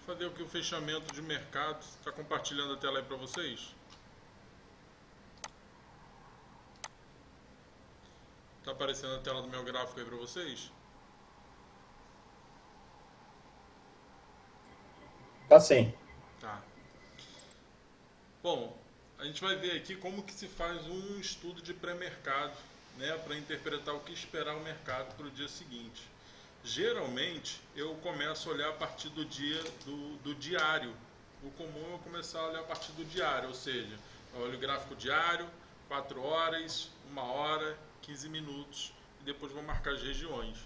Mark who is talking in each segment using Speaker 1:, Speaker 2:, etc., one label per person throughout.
Speaker 1: fazer aqui o fechamento de mercado. Está compartilhando a tela aí para vocês? Está aparecendo a tela do meu gráfico aí para vocês?
Speaker 2: Tá sim.
Speaker 1: Tá. Bom, a gente vai ver aqui como que se faz um estudo de pré-mercado, né, para interpretar o que esperar o mercado para o dia seguinte. Geralmente, eu começo a olhar a partir do dia do diário. O comum é eu começar a olhar a partir do diário, ou seja, eu olho o gráfico diário, 4 horas, 1 hora, 15 minutos, e depois vou marcar as regiões.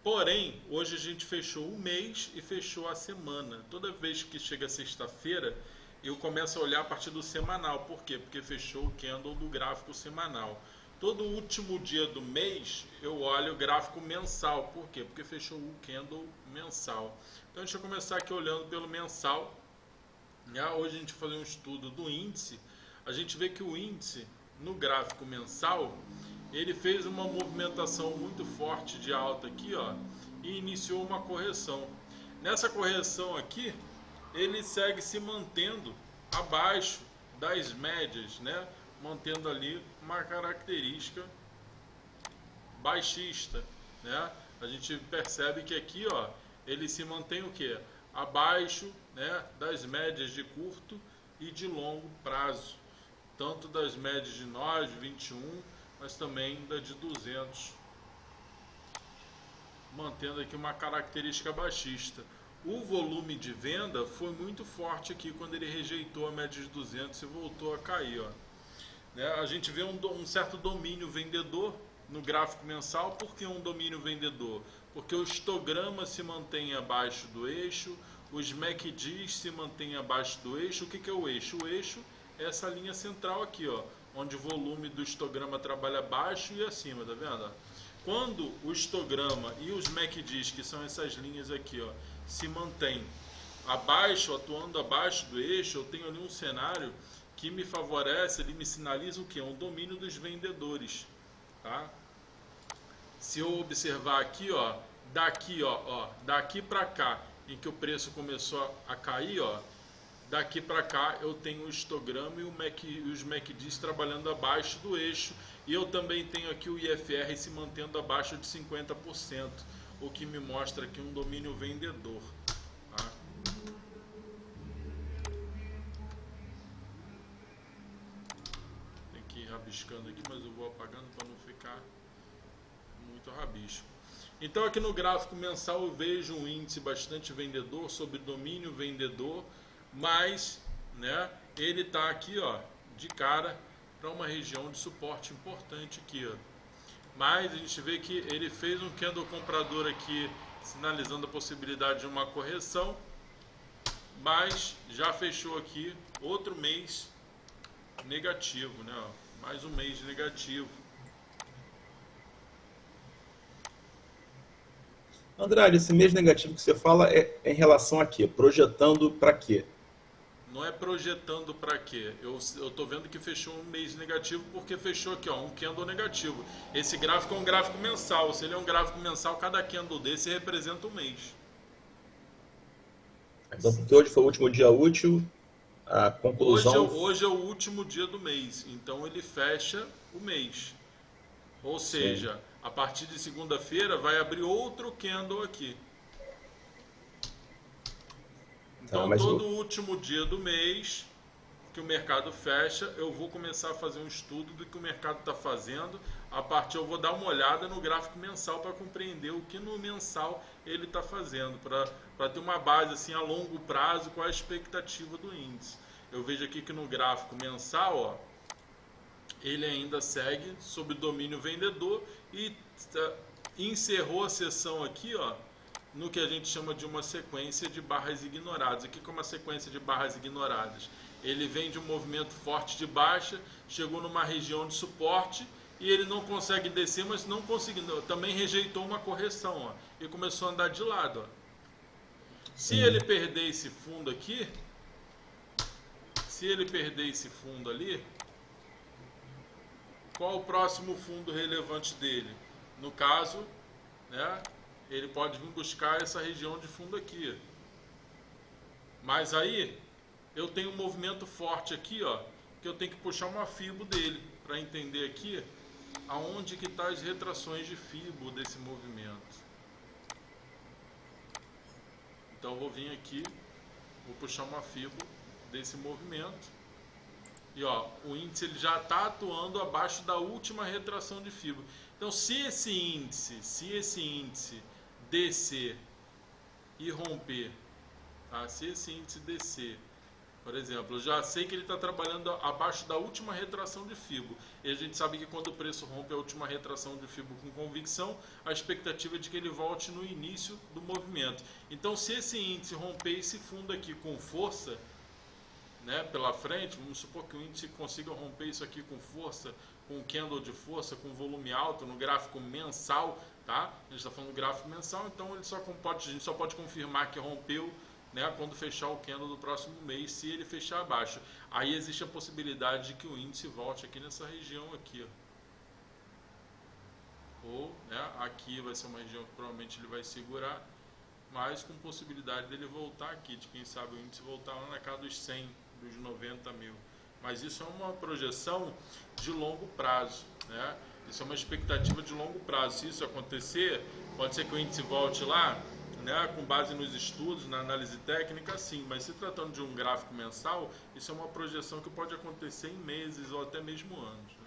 Speaker 1: Porém, hoje a gente fechou o mês e fechou a semana. Toda vez que chega sexta-feira, eu começo a olhar a partir do semanal. Por quê? Porque fechou o candle do gráfico semanal. Todo último dia do mês, eu olho o gráfico mensal. Por quê? Porque fechou o candle mensal. Então, deixa eu começar aqui olhando pelo mensal. Hoje a gente vai fazer um estudo do índice. A gente vê que o índice, no gráfico mensal, ele fez uma movimentação muito forte de alta aqui, ó, e iniciou uma correção. Nessa correção aqui, ele segue se mantendo abaixo das médias, né? Mantendo ali uma característica baixista, né? A gente percebe que aqui, ó, ele se mantém o quê? Abaixo, né, das médias de curto e de longo prazo, tanto das médias de 9, 21, mas também da de 200, mantendo aqui uma característica baixista. O volume de venda foi muito forte aqui quando ele rejeitou a média de 200 e voltou a cair, ó. Né? A gente vê um certo domínio vendedor no gráfico mensal. Por que um domínio vendedor? Porque o histograma se mantém abaixo do eixo, os MACDs se mantêm abaixo do eixo. O que é o eixo? O eixo é essa linha central aqui, ó, onde o volume do histograma trabalha abaixo e acima, tá vendo? Quando o histograma e os MACDs, que são essas linhas aqui, ó, se mantêm abaixo, atuando abaixo do eixo, eu tenho ali um cenário que me favorece, ele me sinaliza o que? Um domínio dos vendedores, tá? Se eu observar aqui, ó, daqui para cá, em que o preço começou a cair, ó, daqui para cá eu tenho o histograma e os MACDs trabalhando abaixo do eixo, e eu também tenho aqui o IFR se mantendo abaixo de 50%, o que me mostra aqui um domínio vendedor, tá? Tem que ir rabiscando aqui, mas eu vou apagando para não ficar muito rabisco. Então aqui no gráfico mensal eu vejo um índice bastante vendedor, sobre domínio vendedor, mas, né, ele está aqui, ó, de cara para uma região de suporte importante aqui, ó. Mas a gente vê que ele fez um candle comprador aqui, sinalizando a possibilidade de uma correção, mas já fechou aqui outro mês negativo, né? Mais um mês negativo.
Speaker 2: Andrade, esse mês negativo que você fala é em relação a quê? Projetando para quê?
Speaker 1: Não é projetando para quê? Eu tô vendo que fechou um mês negativo porque fechou aqui, ó, um candle negativo. Esse gráfico é um gráfico mensal. Se ele é um gráfico mensal, cada candle desse representa um mês.
Speaker 2: Então, porque hoje foi o último dia útil, a
Speaker 1: Hoje,
Speaker 2: conclusão.
Speaker 1: hoje é o último dia do mês, então ele fecha o mês. Ou
Speaker 2: Sim.
Speaker 1: seja, a partir de segunda-feira vai abrir outro candle aqui.
Speaker 2: Tá,
Speaker 1: Então
Speaker 2: mas
Speaker 1: todo último dia do mês que o mercado fecha, eu vou começar a fazer um estudo do que o mercado está fazendo. A partir eu vou dar uma olhada no gráfico mensal para compreender o que no mensal ele está fazendo, para ter uma base assim a longo prazo, qual a expectativa do índice. Eu vejo aqui que no gráfico mensal, ó, ele ainda segue sob domínio vendedor e encerrou a sessão aqui, ó, no que a gente chama de uma sequência de barras ignoradas. Aqui, como uma sequência de barras ignoradas, ele vem de um movimento forte de baixa, chegou numa região de suporte e ele não consegue descer, mas não conseguindo, também rejeitou uma correção, ó, e começou a andar de lado, ó. Se
Speaker 2: sim.
Speaker 1: ele perder esse fundo aqui, se ele perder esse fundo ali, qual o próximo fundo relevante dele? No caso, né, ele pode vir buscar essa região de fundo aqui. Mas aí eu tenho um movimento forte aqui, ó, que eu tenho que puxar uma fibo dele para entender aqui aonde que tá as retrações de fibo desse movimento. Então eu vou vir aqui, vou puxar uma fibo desse movimento. E ó, o índice ele já está atuando abaixo da última retração de fibo. Então se esse índice descer e romper, tá? Se esse índice descer, por exemplo, eu já sei que ele está trabalhando abaixo da última retração de fibo. E a gente sabe que quando o preço rompe a última retração de fibo com convicção, a expectativa é de que ele volte no início do movimento. Então se esse índice romper esse fundo aqui com força, né, pela frente, vamos supor que o índice consiga romper isso aqui com força, com candle de força, com volume alto no gráfico mensal, tá? A gente está falando do gráfico mensal, então ele a gente só pode confirmar que rompeu, né, quando fechar o candle do próximo mês, se ele fechar abaixo. Aí existe a possibilidade de que o índice volte aqui nessa região aqui, ó. Ou, né, aqui vai ser uma região que provavelmente ele vai segurar, mas com possibilidade dele voltar aqui, de quem sabe o índice voltar lá na casa dos 100, dos 90 mil. Mas isso é uma projeção de longo prazo, né? Isso é uma expectativa de longo prazo. Se isso acontecer, pode ser que o índice volte lá, né, com base nos estudos, na análise técnica, sim. Mas se tratando de um gráfico mensal, isso é uma projeção que pode acontecer em meses ou até mesmo anos, né?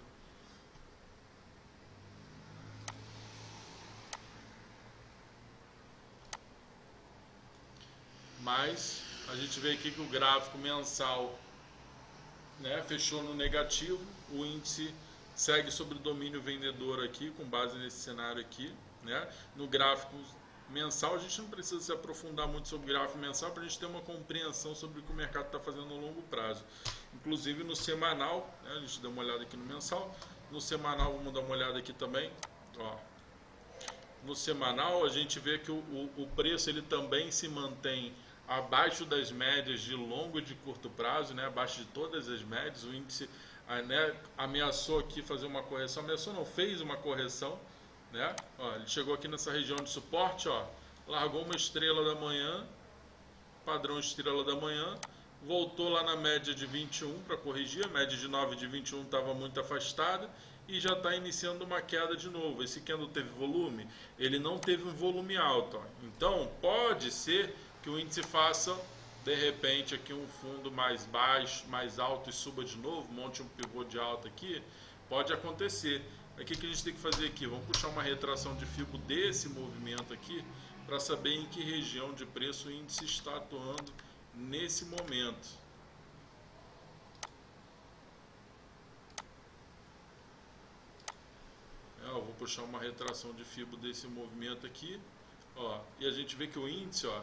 Speaker 1: Mas a gente vê aqui que o gráfico mensal, né, fechou no negativo, o índice segue sobre o domínio vendedor aqui, com base nesse cenário aqui, né? No gráfico mensal, a gente não precisa se aprofundar muito sobre o gráfico mensal para a gente ter uma compreensão sobre o que o mercado está fazendo no longo prazo. Inclusive no semanal, né, a gente dá uma olhada aqui no mensal, no semanal vamos dar uma olhada aqui também, ó. No semanal a gente vê que o preço ele também se mantém abaixo das médias de longo e de curto prazo, né? Abaixo de todas as médias. O índice, né, ameaçou aqui fazer uma correção, ameaçou não, fez uma correção, né? Ó, ele chegou aqui nessa região de suporte, ó, largou uma estrela da manhã, padrão estrela da manhã, voltou lá na média de 21 para corrigir, a média de 9 de 21 estava muito afastada e já está iniciando uma queda de novo. Esse candle teve volume? Ele não teve um volume alto, ó. Então pode ser que o índice faça de repente aqui um fundo mais baixo, mais alto e suba de novo, monte um pivô de alta aqui, pode acontecer. Aí o que a gente tem que fazer aqui? Vamos puxar uma retração de fibo desse movimento aqui para saber em que região de preço o índice está atuando nesse momento. Eu vou puxar uma retração de fibo desse movimento aqui, ó, e a gente vê que o índice, ó,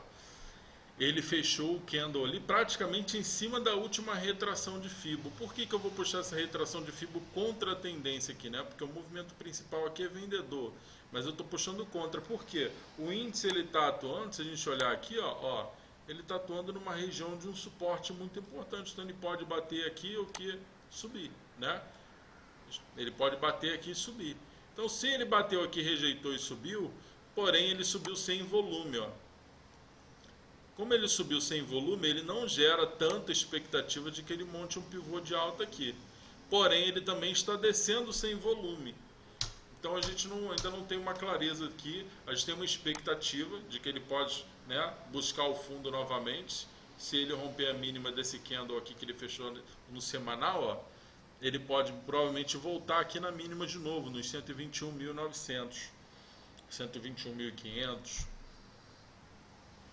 Speaker 1: ele fechou o candle ali praticamente em cima da última retração de fibo. Por que eu vou puxar essa retração de fibo contra a tendência aqui, né? Porque o movimento principal aqui é vendedor, mas eu estou puxando contra. Por quê? O índice ele está atuando, se a gente olhar aqui, ó, ele está atuando numa região de um suporte muito importante. Então ele pode bater aqui ou que subir, né? Ele pode bater aqui e subir. Então se ele bateu aqui, rejeitou e subiu, porém ele subiu sem volume, ó. Como ele subiu sem volume, ele não gera tanta expectativa de que ele monte um pivô de alta aqui. Porém, ele também está descendo sem volume. Então a gente ainda não tem uma clareza aqui. A gente tem uma expectativa de que ele pode, né, buscar o fundo novamente. Se ele romper a mínima desse candle aqui que ele fechou no semanal, ó, ele pode provavelmente voltar aqui na mínima de novo, nos 121.900, 121.500.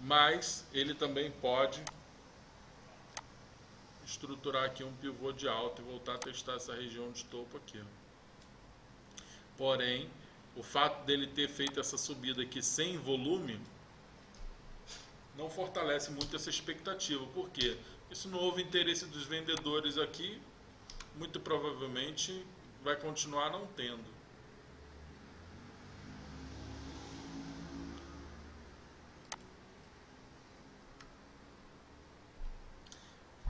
Speaker 1: Mas ele também pode estruturar aqui um pivô de alta e voltar a testar essa região de topo aqui. Porém, o fato dele ter feito essa subida aqui sem volume não fortalece muito essa expectativa. Por quê? Porque se não houve interesse dos vendedores aqui, muito provavelmente vai continuar não tendo.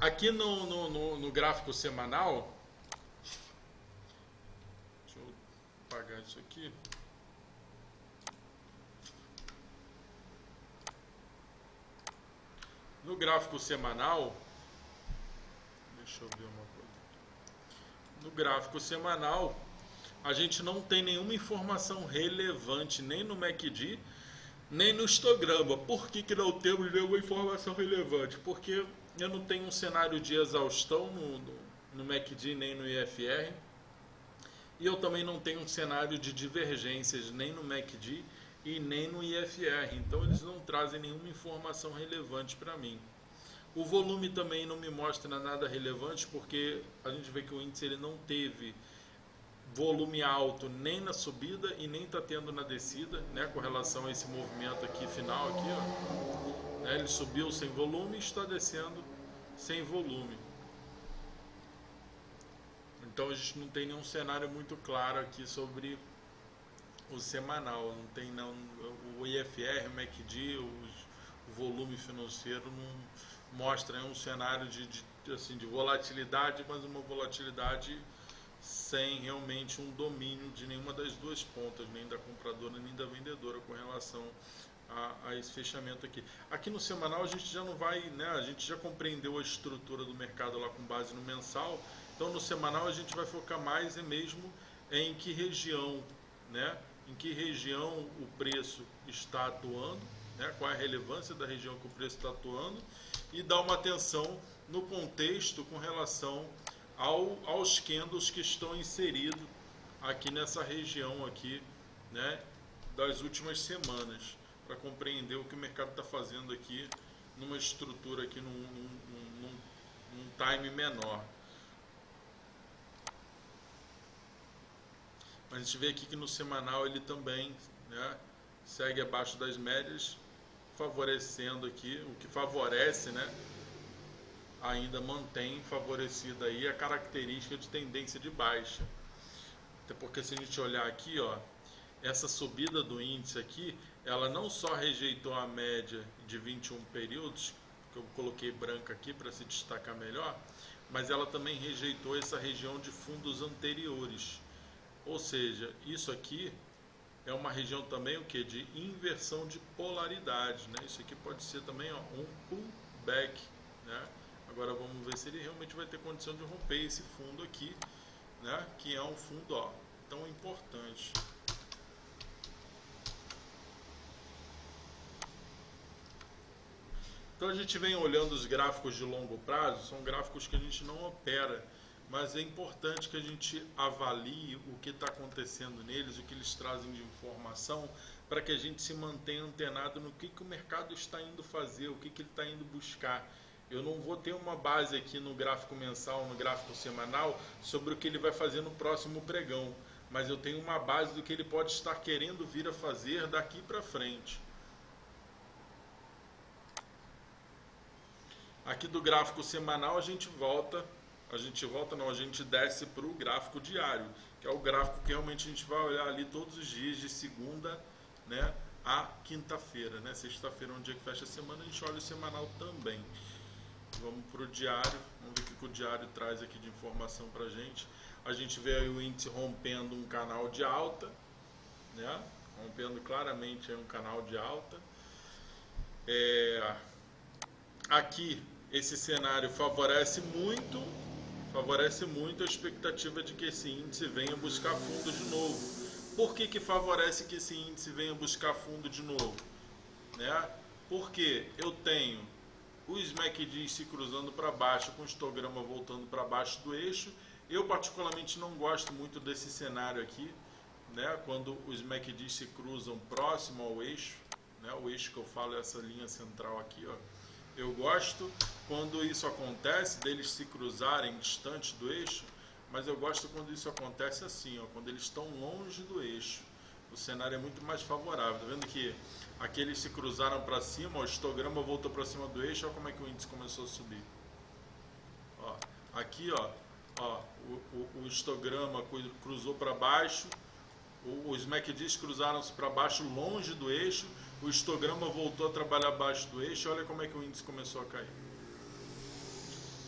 Speaker 1: Aqui no gráfico semanal, deixa eu apagar isso aqui. No gráfico semanal, deixa eu ver uma coisa. No gráfico semanal, a gente não tem nenhuma informação relevante nem no MACD, nem no histograma. Por que não temos nenhuma informação relevante? Porque eu não tenho um cenário de exaustão no MACD nem no IFR. E eu também não tenho um cenário de divergências nem no MACD e nem no IFR. Então eles não trazem nenhuma informação relevante para mim. O volume também não me mostra nada relevante, porque a gente vê que o índice ele não teve volume alto nem na subida e nem está tendo na descida, né, com relação a esse movimento aqui final aqui, ó. Né, ele subiu sem volume e está descendo sem volume. Então a gente não tem nenhum cenário muito claro aqui sobre o semanal. Não tem não, o IFR, o MACD, o volume financeiro não mostra um cenário de volatilidade, mas uma volatilidade sem realmente um domínio de nenhuma das duas pontas, nem da compradora nem da vendedora com relação a esse fechamento aqui. Aqui no semanal a gente já não vai, né, a gente já compreendeu a estrutura do mercado lá com base no mensal. Então no semanal a gente vai focar mais mesmo em que região, né, em que região o preço está atuando, né, qual é a relevância da região que o preço está atuando, e dar uma atenção no contexto com relação aos candles que estão inseridos aqui nessa região aqui, né, das últimas semanas, para compreender o que o mercado está fazendo aqui numa estrutura aqui num time menor. Mas a gente vê aqui que no semanal ele também, né, segue abaixo das médias, favorecendo aqui, o que favorece, né, ainda mantém favorecida aí a característica de tendência de baixa. Até porque se a gente olhar aqui, ó, essa subida do índice aqui, ela não só rejeitou a média de 21 períodos, que eu coloquei branca aqui para se destacar melhor, mas ela também rejeitou essa região de fundos anteriores. Ou seja, isso aqui é uma região também o que? De inversão de polaridade, né? Isso aqui pode ser também, ó, um pullback, né? Agora vamos ver se ele realmente vai ter condição de romper esse fundo aqui, né? Que é um fundo, ó, tão importante. Então a gente vem olhando os gráficos de longo prazo, são gráficos que a gente não opera, mas é importante que a gente avalie o que está acontecendo neles, o que eles trazem de informação, para que a gente se mantenha antenado no que o mercado está indo fazer, o que ele está indo buscar. Eu não vou ter uma base aqui no gráfico mensal, no gráfico semanal, sobre o que ele vai fazer no próximo pregão, mas eu tenho uma base do que ele pode estar querendo vir a fazer daqui para frente. Aqui do gráfico semanal a gente desce para o gráfico diário, que é o gráfico que realmente a gente vai olhar ali todos os dias, de segunda, né, a quinta-feira, né? Sexta-feira é um dia que fecha a semana, a gente olha o semanal também. Vamos para o diário, vamos ver o que o diário traz aqui de informação para a gente. A gente vê aí o índice rompendo um canal de alta, né? Rompendo claramente aí um canal de alta. Aqui esse cenário favorece muito a expectativa de que esse índice venha buscar fundo de novo. Por que favorece que esse índice venha buscar fundo de novo? Né? Porque eu tenho os MACDs se cruzando para baixo, com o histograma voltando para baixo do eixo. Eu particularmente não gosto muito desse cenário aqui, né? Quando os MACDs se cruzam próximo ao eixo, né? O eixo que eu falo é essa linha central aqui, ó. Eu gosto quando isso acontece, deles se cruzarem distante do eixo, mas eu gosto quando isso acontece assim, ó, quando eles estão longe do eixo. O cenário é muito mais favorável. Tá vendo que aqui eles se cruzaram para cima, ó, o histograma voltou para cima do eixo, olha como é que o índice começou a subir. Ó, aqui, ó, o histograma cruzou para baixo, os MACDs cruzaram-se para baixo longe do eixo, o histograma voltou a trabalhar abaixo do eixo, olha como é que o índice começou a cair.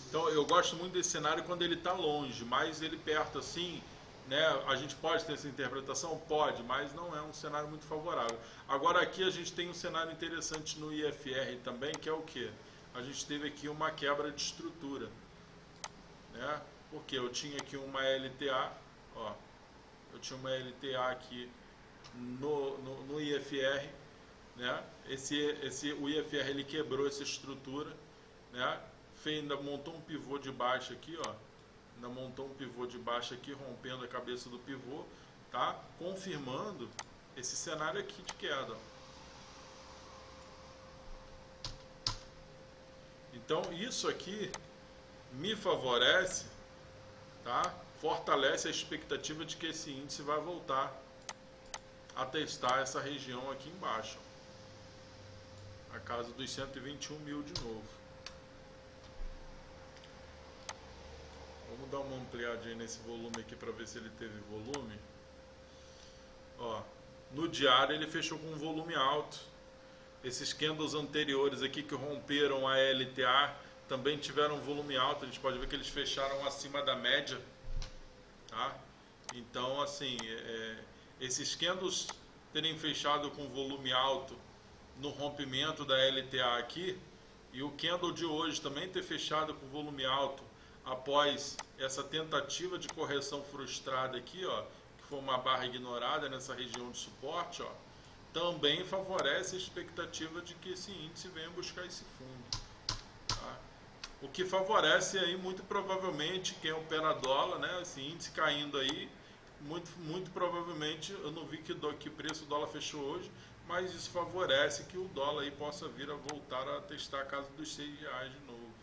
Speaker 1: Então eu gosto muito desse cenário quando ele está longe, mas ele perto assim, né, a gente pode ter essa interpretação? Pode, mas não é um cenário muito favorável. Agora aqui a gente tem um cenário interessante no IFR também, que é o quê? a gente teve aqui uma quebra de estrutura, né? Porque eu tinha aqui uma LTA, ó, eu tinha uma LTA aqui no IFR, né? O IFR ele quebrou essa estrutura, né? Ainda montou um pivô de baixo aqui, ó, ainda montou um pivô de baixo aqui, rompendo a cabeça do pivô, tá? Confirmando esse cenário aqui de queda. Então isso aqui me favorece, tá? Fortalece a expectativa de que esse índice vai voltar a testar essa região aqui embaixo, a casa dos 121 mil de novo. Vamos dar uma ampliadinha nesse volume aqui para ver se ele teve volume. Ó, no diário ele fechou com um volume alto. Esses candles anteriores aqui que romperam a LTA também tiveram volume alto. A gente pode ver que eles fecharam acima da média, tá? Então, assim, esses candles terem fechado com volume alto no rompimento da LTA aqui, e o candle de hoje também ter fechado com volume alto após essa tentativa de correção frustrada aqui, ó, que foi uma barra ignorada nessa região de suporte, ó, também favorece a expectativa de que esse índice venha buscar esse fundo, tá? O que favorece aí muito provavelmente quem opera dólar, né? Esse índice caindo aí, muito provavelmente, eu não vi que preço o dólar fechou hoje, mas isso favorece que o dólar aí possa vir a voltar a testar a casa dos R$6 de novo.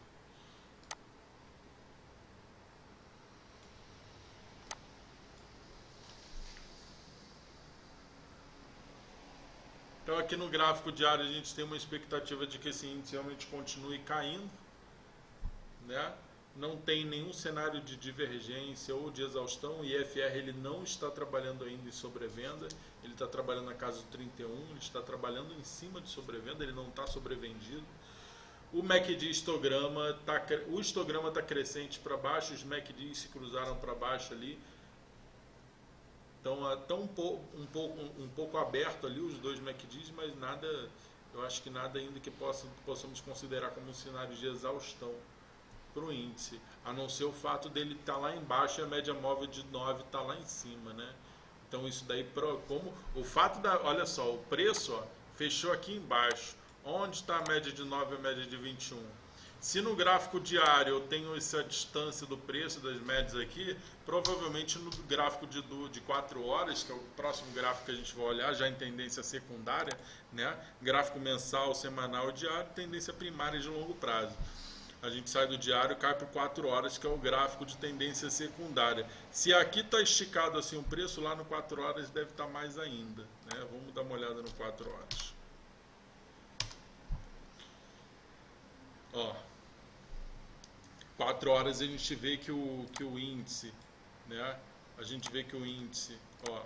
Speaker 1: Então aqui no gráfico diário a gente tem uma expectativa de que esse índice realmente continue caindo, né? Não tem nenhum cenário de divergência ou de exaustão. O IFR ele não está trabalhando ainda em sobrevenda, ele está trabalhando na casa do 31, ele está trabalhando em cima de sobrevenda, ele não está sobrevendido. O MACD histograma está crescente para baixo, os MACD se cruzaram para baixo ali. Então está um pouco aberto ali os dois MACDs, mas nada, eu acho que nada ainda que possamos considerar como um cenário de exaustão para o índice, a não ser o fato dele estar lá embaixo e a média móvel de 9 está lá em cima, né? Então isso daí, como o fato olha só, o preço, ó, fechou aqui embaixo, onde está a média de 9 e a média de 21? Se no gráfico diário eu tenho essa distância do preço das médias aqui, provavelmente no gráfico de 4 horas, que é o próximo gráfico que a gente vai olhar, já em tendência secundária, né? Gráfico mensal, semanal e diário, tendência primária de longo prazo. A gente sai do diário e cai para 4 horas, que é o gráfico de tendência secundária. Se aqui está esticado assim o preço, lá no 4 horas deve estar mais ainda, né? Vamos dar uma olhada no 4 horas. Ó, 4 horas a gente vê que o índice, né? A gente vê que o índice, ó,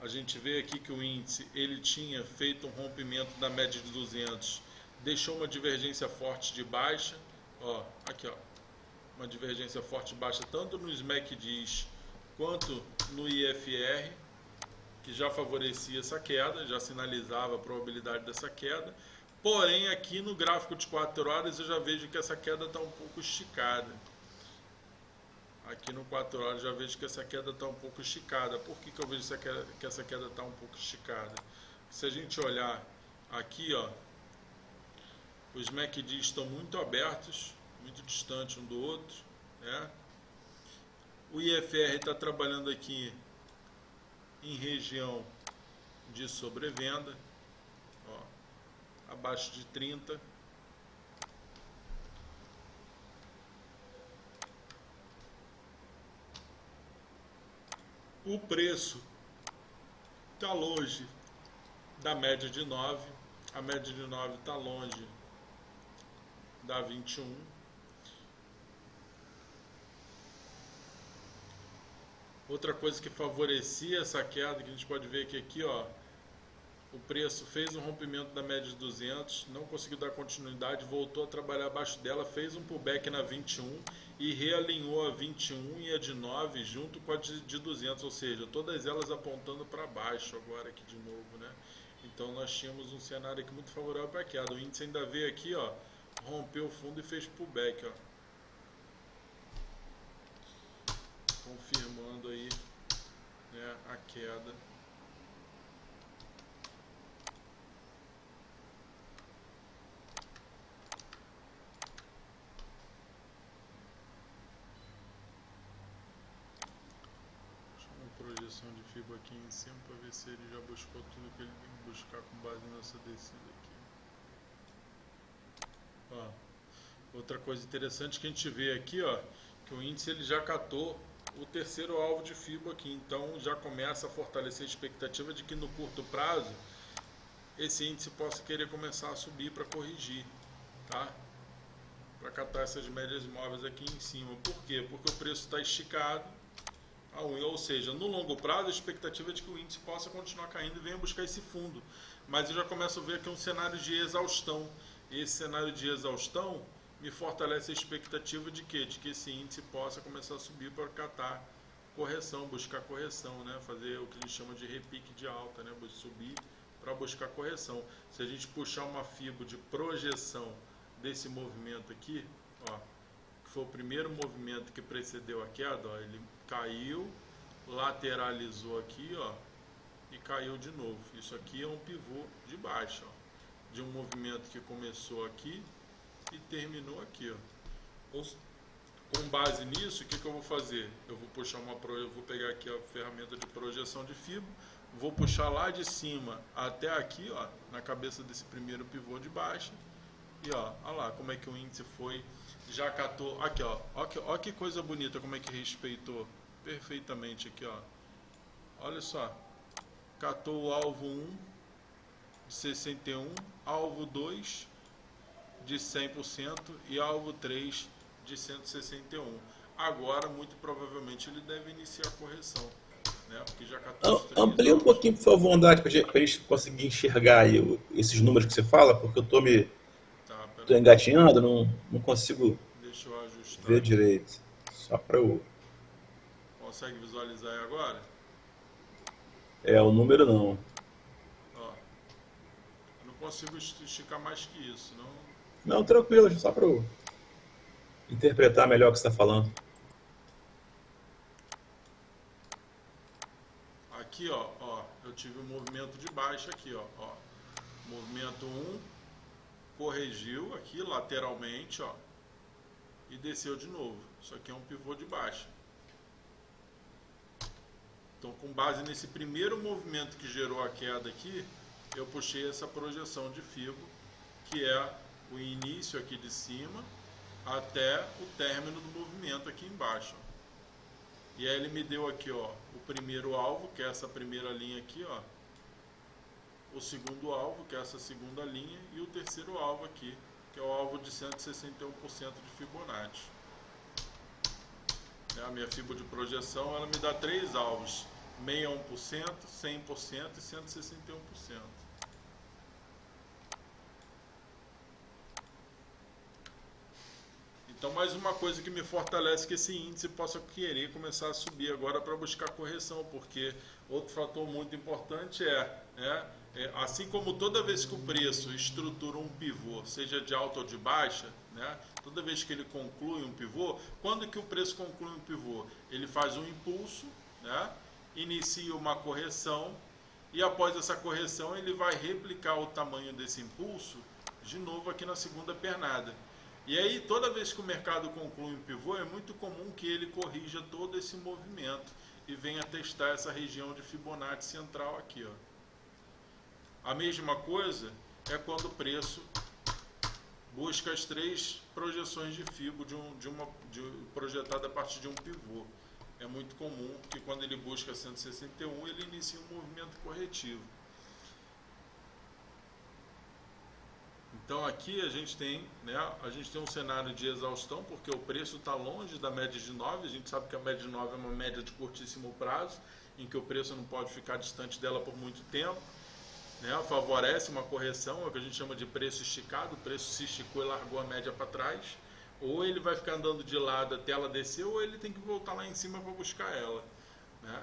Speaker 1: a gente vê aqui que o índice ele tinha feito um rompimento da média de 200, deixou uma divergência forte de baixa, ó, aqui, ó, uma divergência forte de baixa tanto no SMACDs quanto no IFR, que já favorecia essa queda, já sinalizava a probabilidade dessa queda. Porém, aqui no gráfico de 4 horas eu já vejo que essa queda está um pouco esticada. Aqui no 4 horas já vejo que essa queda está um pouco esticada. Por que eu vejo que essa queda está um pouco esticada? Se a gente olhar aqui, ó, os MACDs estão muito abertos, muito distantes um do outro, né? O IFR está trabalhando aqui em região de sobrevenda, ó, abaixo de 30. O preço está longe da média de 9, a média de 9 está longe da 21. Outra coisa que favorecia essa queda, que a gente pode ver que aqui, ó, o preço fez um rompimento da média de 200, não conseguiu dar continuidade, voltou a trabalhar abaixo dela, fez um pullback na 21 e realinhou a 21 e a de 9 junto com a de 200, ou seja, todas elas apontando para baixo agora aqui de novo, né? Então nós tínhamos um cenário aqui muito favorável para queda. O índice ainda veio aqui, ó, rompeu o fundo e fez pullback, ó, confirmando aí, né, a queda. Projeção de FIBO aqui em cima para ver se ele já buscou tudo que ele tem que buscar com base nessa descida aqui. Ó, outra coisa interessante que a gente vê aqui, ó, que o índice ele já catou o terceiro alvo de FIBO aqui, então já começa a fortalecer a expectativa de que no curto prazo esse índice possa querer começar a subir para corrigir, tá? Para catar essas médias móveis aqui em cima. Por quê? Porque o preço está esticado. Ou seja, no longo prazo a expectativa é de que o índice possa continuar caindo e venha buscar esse fundo. Mas eu já começo a ver aqui um cenário de exaustão. Esse cenário de exaustão me fortalece a expectativa de quê? De que esse índice possa começar a subir para catar correção, buscar correção, né? Fazer o que a gente chama de repique de alta, né? Subir para buscar correção. Se a gente puxar uma FIBO de projeção desse movimento aqui, ó, que foi o primeiro movimento que precedeu a queda, ó, ele caiu, lateralizou aqui, ó, e caiu de novo. Isso aqui é um pivô de baixa, ó, de um movimento que começou aqui e terminou aqui, ó. Com base nisso, o que eu vou fazer? Eu vou pegar aqui a ferramenta de projeção de FIBO, vou puxar lá de cima até aqui, ó, na cabeça desse primeiro pivô de baixa. E ó, olha lá como é que o índice foi, já catou, aqui ó, ó que coisa bonita, como é que respeitou perfeitamente aqui, ó. Olha só, catou o alvo 1 de 61, alvo 2 de 100% e alvo 3 de 161. Agora, muito provavelmente, ele deve iniciar a correção, né? Porque já catou os 3
Speaker 2: Amplia um pouquinho, por favor, Andrade, para a gente conseguir enxergar aí esses números que você fala, porque eu tô engatinhando, não consigo
Speaker 1: Deixa eu ajustar
Speaker 2: ver
Speaker 1: aqui.
Speaker 2: direito. Só para eu...
Speaker 1: Consegue visualizar aí agora?
Speaker 2: O número não.
Speaker 1: Ó, eu não consigo esticar mais que isso, não.
Speaker 2: Não, tranquilo, só para eu interpretar melhor o que você está falando.
Speaker 1: Aqui, ó, eu tive um movimento de baixa aqui, ó. Movimento 1, corrigiu aqui lateralmente, ó, e desceu de novo. Isso aqui é um pivô de baixa. Então, com base nesse primeiro movimento que gerou a queda aqui, eu puxei essa projeção de FIBO, que é o início aqui de cima até o término do movimento aqui embaixo. E aí ele me deu aqui, ó, o primeiro alvo, que é essa primeira linha aqui, ó, o segundo alvo, que é essa segunda linha, e o terceiro alvo aqui, que é o alvo de 161% de Fibonacci. A minha FIBO de projeção, ela me dá 3 alvos, 61%, 100% e 161%. Então, mais uma coisa que me fortalece que esse índice possa querer começar a subir agora para buscar correção, porque outro fator muito importante assim como toda vez que o preço estrutura um pivô, seja de alta ou de baixa, né, toda vez que ele conclui um pivô, quando que o preço conclui um pivô? Ele faz um impulso, né, inicia uma correção e após essa correção ele vai replicar o tamanho desse impulso de novo aqui na segunda pernada. E aí, toda vez que o mercado conclui um pivô, é muito comum que ele corrija todo esse movimento e venha testar essa região de Fibonacci central aqui, ó. A mesma coisa é quando o preço busca as 3 projeções de FIBO projetada a partir de um pivô. É muito comum que quando ele busca 161, ele inicie um movimento corretivo. Então aqui a gente tem um cenário de exaustão, porque o preço está longe da média de 9, a gente sabe que a média de 9 é uma média de curtíssimo prazo, em que o preço não pode ficar distante dela por muito tempo, né? Favorece uma correção, é o que a gente chama de preço esticado, o preço se esticou e largou a média para trás, ou ele vai ficar andando de lado até ela descer, ou ele tem que voltar lá em cima para buscar ela, né?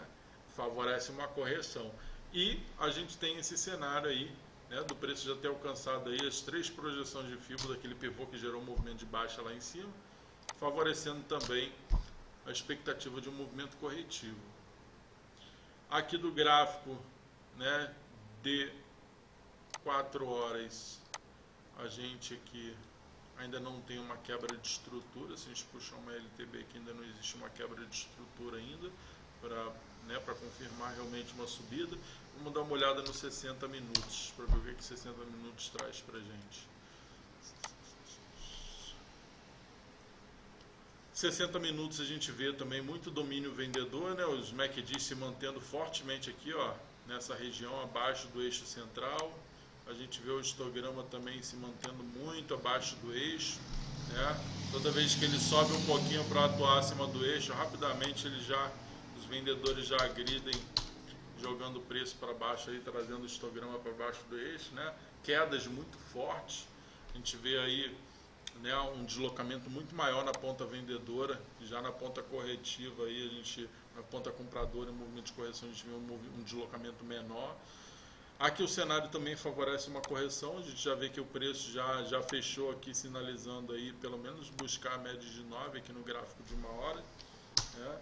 Speaker 1: Favorece uma correção. E a gente tem esse cenário aí, né, do preço já ter alcançado aí as 3 projeções de Fibonacci daquele pivô que gerou um movimento de baixa lá em cima, favorecendo também a expectativa de um movimento corretivo. Aqui do gráfico, né, de 4 horas, a gente aqui ainda não tem uma quebra de estrutura. Se a gente puxar uma LTB aqui, ainda não existe uma quebra de estrutura ainda para, né, para confirmar realmente uma subida. Vamos dar uma olhada nos 60 minutos para ver o que 60 minutos traz para a gente. 60 minutos a gente vê também muito domínio vendedor, né? Os MACD se mantendo fortemente aqui, ó, nessa região abaixo do eixo central. A gente vê o histograma também se mantendo muito abaixo do eixo, né? Toda vez que ele sobe um pouquinho para atuar acima do eixo, rapidamente os vendedores já agridem, jogando o preço para baixo aí, trazendo o histograma para baixo do eixo, né? Quedas muito fortes. A gente vê aí, né, um deslocamento muito maior na ponta vendedora, já na ponta corretiva aí na ponta compradora, em movimento de correção, a gente vê um deslocamento menor. Aqui o cenário também favorece uma correção, a gente já vê que o preço já fechou aqui, sinalizando aí pelo menos buscar a média de 9 aqui no gráfico de 1 hora, né?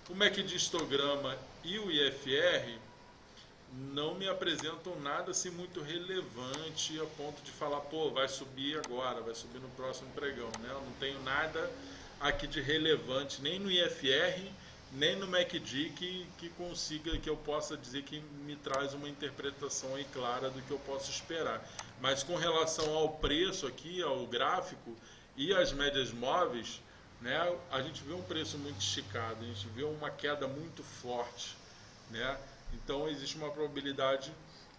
Speaker 1: O MACD histograma e o IFR não me apresentam nada assim muito relevante a ponto de falar, pô, vai subir agora, vai subir no próximo pregão, né? Eu não tenho nada aqui de relevante, nem no IFR, nem no MACD que consiga, que eu possa dizer que me traz uma interpretação aí clara do que eu posso esperar. Mas com relação ao preço aqui, ao gráfico e às médias móveis, né, a gente vê um preço muito esticado, a gente vê uma queda muito forte, né? Então existe uma probabilidade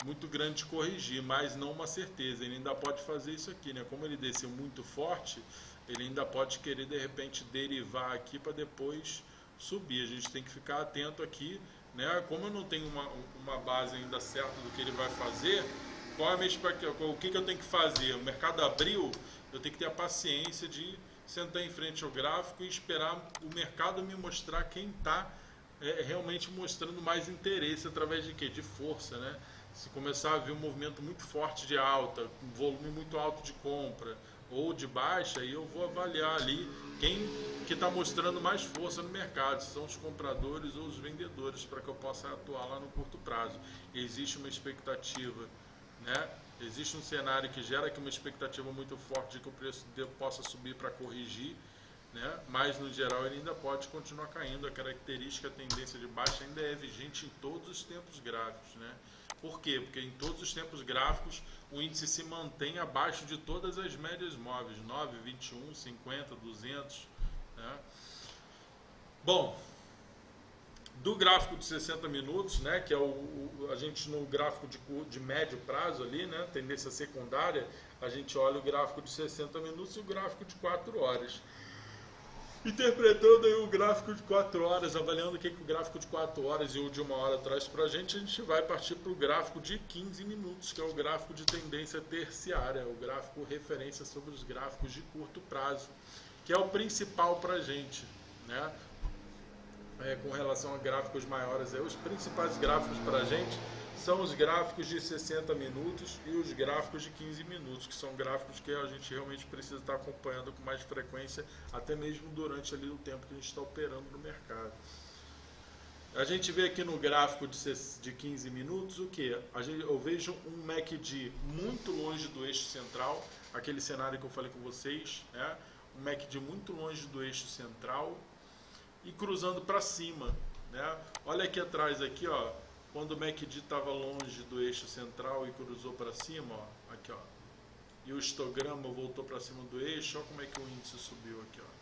Speaker 1: muito grande de corrigir, mas não uma certeza. Ele ainda pode fazer isso aqui, né? Como ele desceu muito forte, ele ainda pode querer de repente derivar aqui para depois subir. A gente tem que ficar atento aqui, né? Como eu não tenho uma base ainda certa do que ele vai fazer, o que eu tenho que fazer? O mercado abriu, eu tenho que ter a paciência de sentar em frente ao gráfico e esperar o mercado me mostrar quem está realmente mostrando mais interesse através de quê? De força, né? Se começar a ver um movimento muito forte de alta, um volume muito alto de compra ou de baixa, aí eu vou avaliar ali quem que está mostrando mais força no mercado, se são os compradores ou os vendedores, para que eu possa atuar lá no curto prazo. Existe uma expectativa, né? Existe um cenário que gera aqui uma expectativa muito forte de que o preço possa subir para corrigir, né? Mas no geral ele ainda pode continuar caindo. A característica, a tendência de baixa ainda é vigente em todos os tempos gráficos, né? Por quê? Porque em todos os tempos gráficos o índice se mantém abaixo de todas as médias móveis, 9, 21, 50, 200, né? Bom, do gráfico de 60 minutos, né, que é a gente no gráfico de médio prazo ali, né, tendência secundária, a gente olha o gráfico de 60 minutos e o gráfico de 4 horas. Interpretando aí o gráfico de 4 horas, avaliando o que o gráfico de 4 horas e o de 1 hora traz para a gente vai partir para o gráfico de 15 minutos, que é o gráfico de tendência terciária, o gráfico referência sobre os gráficos de curto prazo, que é o principal para a gente, né? Com relação a gráficos maiores, os principais gráficos para a gente são os gráficos de 60 minutos e os gráficos de 15 minutos, que são gráficos que a gente realmente precisa estar acompanhando com mais frequência, até mesmo durante ali o tempo que a gente está operando no mercado. A gente vê aqui no gráfico de 15 minutos o que? Eu vejo um MACD muito longe do eixo central, aquele cenário que eu falei com vocês, né? Um MACD muito longe do eixo central e cruzando para cima, né? Olha aqui atrás, aqui, ó, quando o MACD estava longe do eixo central e cruzou para cima, ó, aqui, ó, e o histograma voltou para cima do eixo, olha como é que o índice subiu aqui, ó.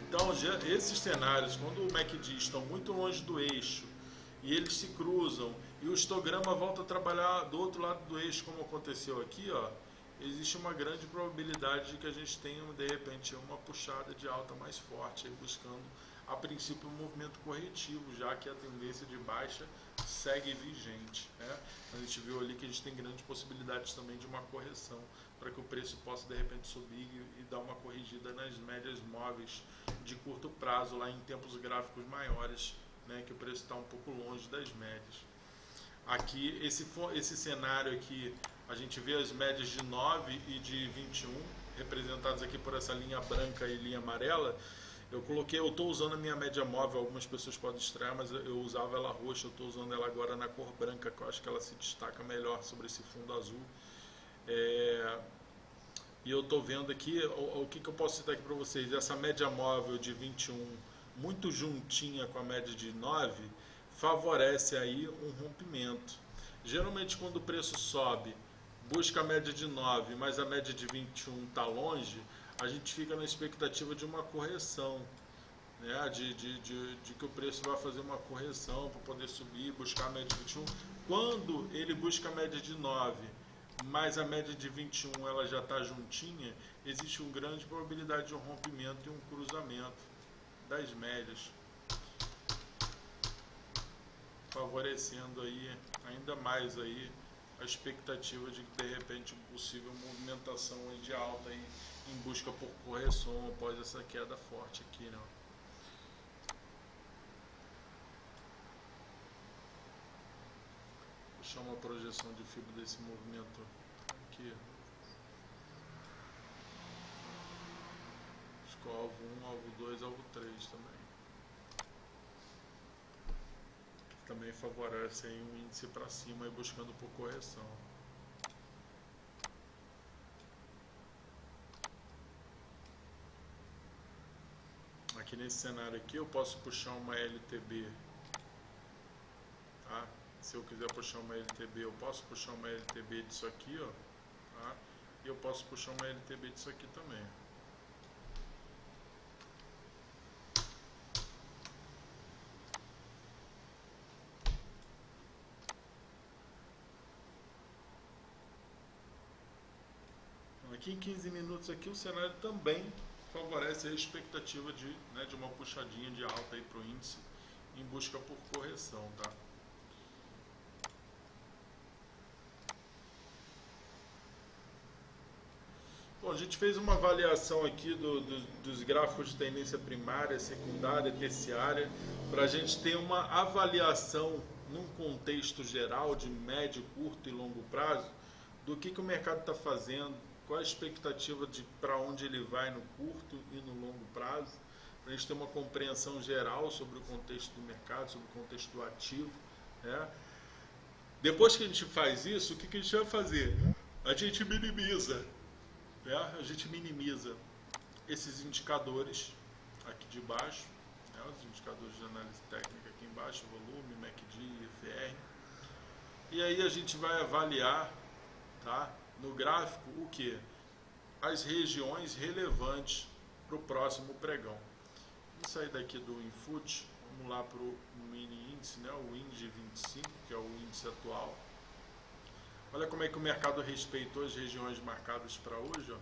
Speaker 1: Então, esses cenários, quando o MACD estão muito longe do eixo e eles se cruzam e o histograma volta a trabalhar do outro lado do eixo, como aconteceu aqui, ó, existe uma grande probabilidade de que a gente tenha, de repente, uma puxada de alta mais forte, aí buscando, a princípio, um movimento corretivo, já que a tendência de baixa segue vigente, né? A gente viu ali que a gente tem grandes possibilidades também de uma correção, para que o preço possa, de repente, subir e dar uma corrigida nas médias móveis de curto prazo, lá em tempos gráficos maiores, né, que o preço está um pouco longe das médias. Aqui, esse cenário aqui, a gente vê as médias de 9 e de 21, representadas aqui por essa linha branca e linha amarela. Eu estou usando a minha média móvel, algumas pessoas podem estranhar, mas eu usava ela roxa, eu estou usando ela agora na cor branca, que eu acho que ela se destaca melhor sobre esse fundo azul. E eu estou vendo aqui, o que eu posso citar aqui para vocês, essa média móvel de 21, muito juntinha com a média de 9, favorece aí um rompimento. Geralmente quando o preço sobe, busca a média de 9, mas a média de 21 está longe, a gente fica na expectativa de uma correção, né? de que o preço vai fazer uma correção para poder subir, buscar a média de 21. Quando ele busca a média de 9, mas a média de 21 ela já está juntinha, existe uma grande probabilidade de um rompimento e um cruzamento das médias, favorecendo aí ainda mais aí a expectativa de repente possível movimentação aí de alta aí, em busca por correção após essa queda forte aqui, né? Vou deixar uma projeção de fibra desse movimento aqui. Acho que o alvo 1, alvo 2, alvo 3 também. Também favorece aí um índice para cima e buscando por correção. Aqui nesse cenário aqui eu posso puxar uma LTB, tá? Se eu quiser puxar uma LTB, eu posso puxar uma LTB disso aqui, ó, tá? E eu posso puxar uma LTB disso aqui também. Aqui em 15 minutos aqui o cenário também favorece a expectativa de uma puxadinha de alta aí para o índice em busca por correção, tá? Bom, a gente fez uma avaliação aqui dos gráficos de tendência primária, secundária, terciária, para a gente ter uma avaliação num contexto geral de médio, curto e longo prazo do que o mercado está fazendo, qual a expectativa de para onde ele vai no curto e no longo prazo, para a gente ter uma compreensão geral sobre o contexto do mercado, sobre o contexto do ativo, né? Depois que a gente faz isso, o que a gente vai fazer? A gente minimiza, né? A gente minimiza esses indicadores aqui de baixo, né? Os indicadores de análise técnica aqui embaixo, volume, MACD, FR, e aí a gente vai avaliar, tá? No gráfico o que? As regiões relevantes para o próximo pregão. Vamos sair daqui do Infut, vamos lá para o mini índice, né? O índice 25, que é o índice atual. Olha como é que o mercado respeitou as regiões marcadas para hoje, ó.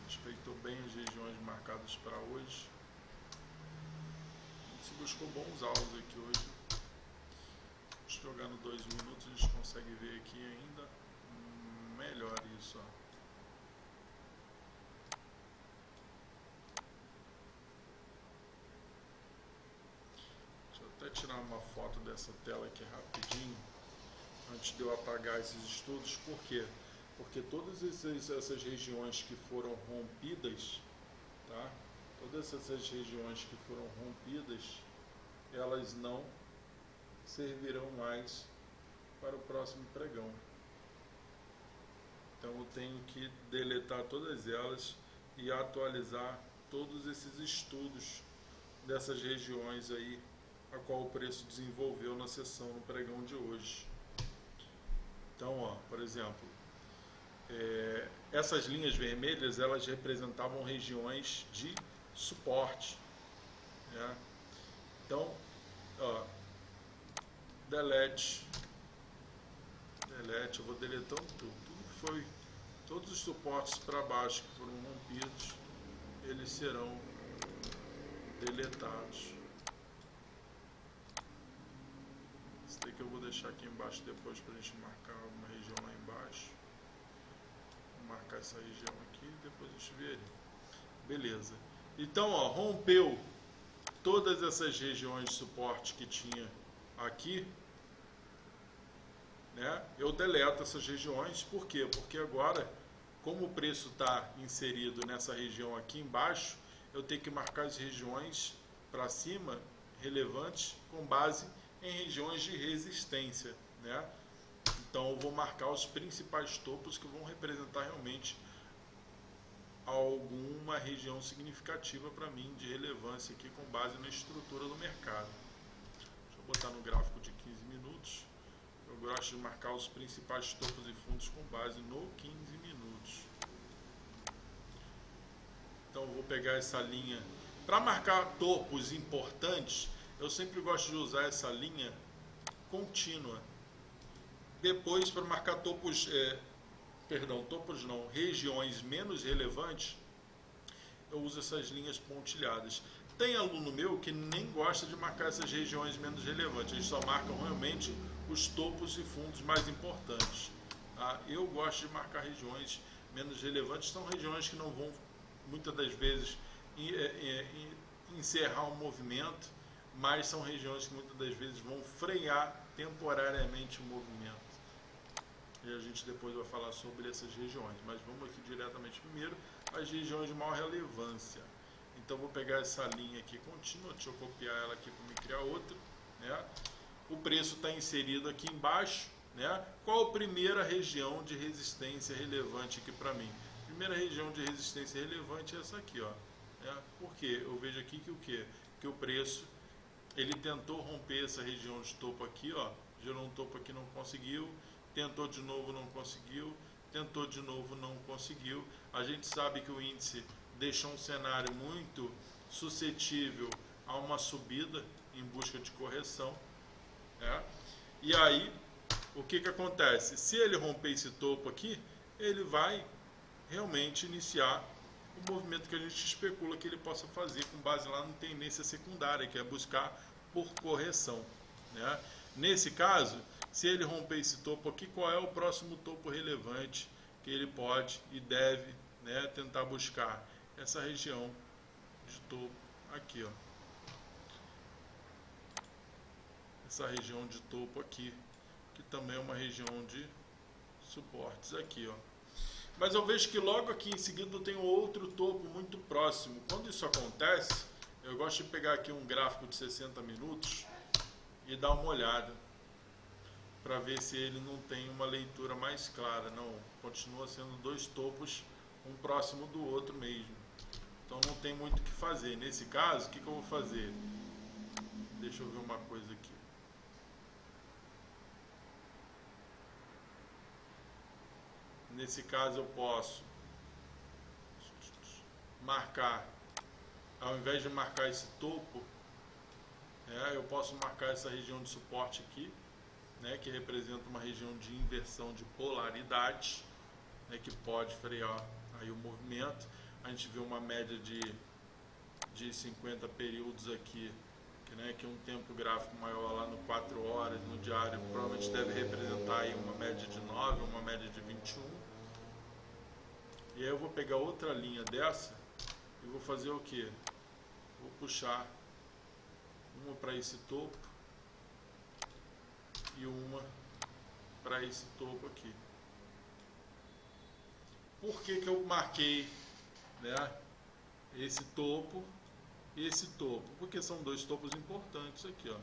Speaker 1: Respeitou bem as regiões marcadas para hoje. A gente buscou bons alvos aqui hoje. Jogando 2 minutos, a gente consegue ver aqui ainda melhor isso, ó. Deixa eu até tirar uma foto dessa tela aqui rapidinho, antes de eu apagar esses estudos. Por quê? Porque todas essas regiões que foram rompidas, tá? Todas essas regiões que foram rompidas, elas não servirão mais para o próximo pregão. Então eu tenho que deletar todas elas e atualizar todos esses estudos dessas regiões aí a qual o preço desenvolveu na sessão no pregão de hoje. Então, ó, por exemplo, essas linhas vermelhas, elas representavam regiões de suporte, né? Então, ó, delete, eu vou deletando tudo que foi, todos os suportes para baixo que foram rompidos, eles serão deletados. Esse daqui eu vou deixar aqui embaixo depois para a gente marcar uma região lá embaixo. Vou marcar essa região aqui e depois a gente vê ali. Beleza. Então, ó, rompeu todas essas regiões de suporte que tinha aqui, né, eu deleto essas regiões. Por quê? Porque agora, como o preço está inserido nessa região aqui embaixo, eu tenho que marcar as regiões para cima relevantes com base em regiões de resistência, né? Então eu vou marcar os principais topos que vão representar realmente alguma região significativa para mim de relevância aqui com base na estrutura do mercado. Deixa eu botar no gráfico de 15 minutos. Eu gosto de marcar os principais topos e fundos com base no 15 minutos. Então eu vou pegar essa linha. Para marcar topos importantes, eu sempre gosto de usar essa linha contínua. Depois, para marcar topos, regiões menos relevantes, eu uso essas linhas pontilhadas. Tem aluno meu que nem gosta de marcar essas regiões menos relevantes, eles só marcam realmente os topos e fundos mais importantes. Tá? Eu gosto de marcar regiões menos relevantes, são regiões que não vão, muitas das vezes, encerrar um movimento, mas são regiões que muitas das vezes vão frear temporariamente o movimento. E a gente depois vai falar sobre essas regiões, mas vamos aqui diretamente primeiro as regiões de maior relevância. Então vou pegar essa linha aqui contínua, deixa eu copiar ela aqui para me criar outra, né? O preço está inserido aqui embaixo, né? Qual a primeira região de resistência relevante aqui para mim? Primeira região de resistência relevante é essa aqui, ó. Né? Por quê? Eu vejo aqui que o quê? Que o preço, ele tentou romper essa região de topo aqui, ó, gerou um topo aqui, não conseguiu, tentou de novo, não conseguiu, tentou de novo, não conseguiu. A gente sabe que o índice deixou um cenário muito suscetível a uma subida em busca de correção, né? E aí, o que que acontece? Se ele romper esse topo aqui, ele vai realmente iniciar o movimento que a gente especula que ele possa fazer com base lá na tendência secundária, que é buscar por correção, né? Nesse caso, se ele romper esse topo aqui, qual é o próximo topo relevante que ele pode e deve, né, tentar buscar? Essa região de topo aqui, ó. Essa região de topo aqui, que também é uma região de suportes aqui, ó. Mas eu vejo que logo aqui em seguida eu tenho outro topo muito próximo. Quando isso acontece, eu gosto de pegar aqui um gráfico de 60 minutos e dar uma olhada para ver se ele não tem uma leitura mais clara. Não, continua sendo dois topos, um próximo do outro mesmo. Então não tem muito o que fazer. Nesse caso, o que eu vou fazer? Deixa eu ver uma coisa aqui. Nesse caso eu posso marcar, ao invés de marcar esse topo, eu posso marcar essa região de suporte aqui, né, que representa uma região de inversão de polaridade, né, que pode frear aí o movimento. A gente vê uma média de 50 períodos aqui, que um tempo gráfico maior lá no 4 horas, no diário, provavelmente deve representar aí uma média de 9, uma média de 21. E aí eu vou pegar outra linha dessa e vou fazer o que? Vou puxar uma para esse topo e uma para esse topo aqui. Por que que eu marquei, né, esse topo e esse topo? Porque são dois topos importantes aqui, ó,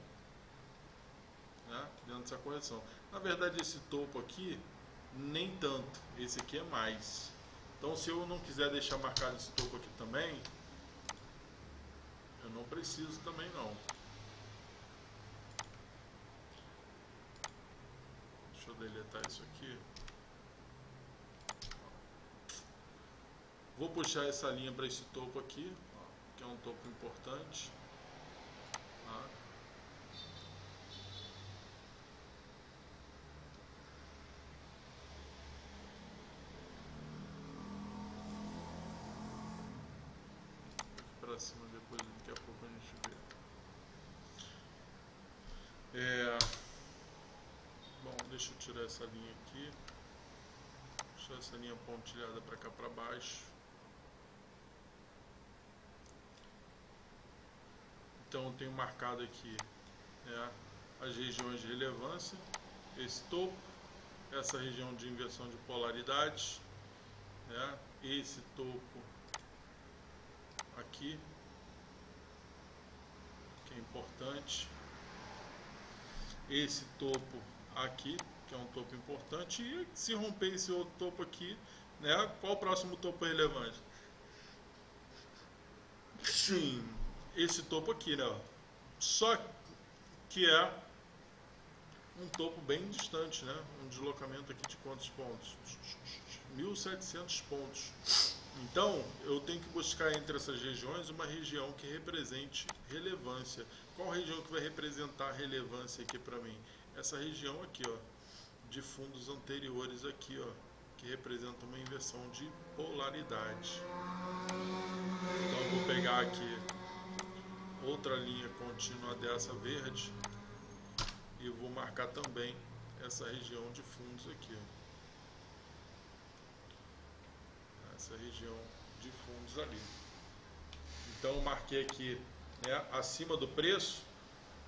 Speaker 1: né, dentro dessa correção. Na verdade, esse topo aqui, nem tanto. Esse aqui é mais. Então, se eu não quiser deixar marcado esse topo aqui também, eu não preciso também não. Deixa eu deletar isso aqui. Vou puxar essa linha para esse topo aqui, ó, que é um topo importante. Tá? Para cima depois, daqui a pouco a gente vê. Bom, deixa eu tirar essa linha aqui. Deixar essa linha pontilhada para cá para baixo. Então, eu tenho marcado aqui, né, as regiões de relevância, esse topo, essa região de inversão de polaridades, né, esse topo aqui, que é importante, esse topo aqui, que é um topo importante, e se romper esse outro topo aqui, né, qual o próximo topo relevante? Sim, esse topo aqui, né, só que é um topo bem distante, né, um deslocamento aqui de quantos pontos? 1.700 pontos. Então, eu tenho que buscar entre essas regiões uma região que represente relevância. Qual região que vai representar relevância aqui para mim? Essa região aqui, ó, de fundos anteriores aqui, ó, que representa uma inversão de polaridade. Então, eu vou pegar aqui outra linha contínua dessa verde e eu vou marcar também essa região de fundos aqui, ó. Essa região de fundos ali. Então, eu marquei aqui, né, acima do preço,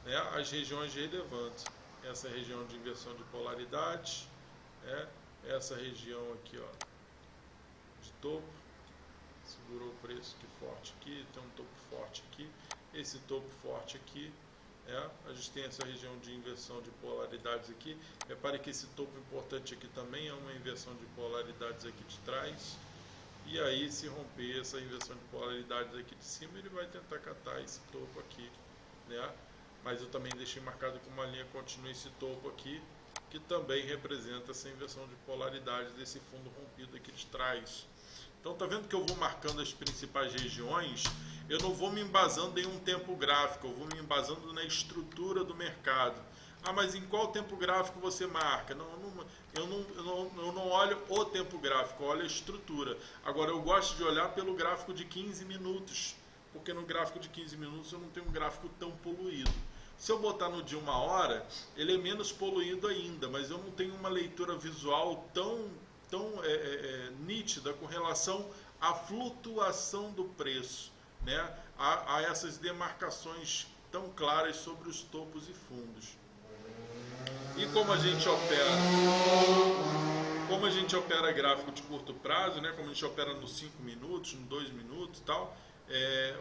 Speaker 1: né, as regiões de relevância. Essa região de inversão de polaridade, né, essa região aqui, ó, de topo, segurou o preço aqui forte aqui, tem um topo forte aqui, esse topo forte aqui, a gente tem essa região de inversão de polaridades aqui. Repare que esse topo importante aqui também é uma inversão de polaridades aqui de trás. E aí, se romper essa inversão de polaridades aqui de cima, ele vai tentar catar esse topo aqui, né? Mas eu também deixei marcado com uma linha contínua esse topo aqui, que também representa essa inversão de polaridades desse fundo rompido aqui de trás. Então, tá vendo que eu vou marcando as principais regiões? Eu não vou me embasando em um tempo gráfico, eu vou me embasando na estrutura do mercado. Ah, mas em qual tempo gráfico você marca? Eu não olho o tempo gráfico, eu olho a estrutura. Agora, eu gosto de olhar pelo gráfico de 15 minutos, porque no gráfico de 15 minutos eu não tenho um gráfico tão poluído. Se eu botar no de 1 hora, ele é menos poluído ainda, mas eu não tenho uma leitura visual tão nítida com relação à flutuação do preço, né? A essas demarcações tão claras sobre os topos e fundos. E como a gente opera gráfico de curto prazo, né? Como a gente opera nos 5 minutos, nos 2 minutos e tal,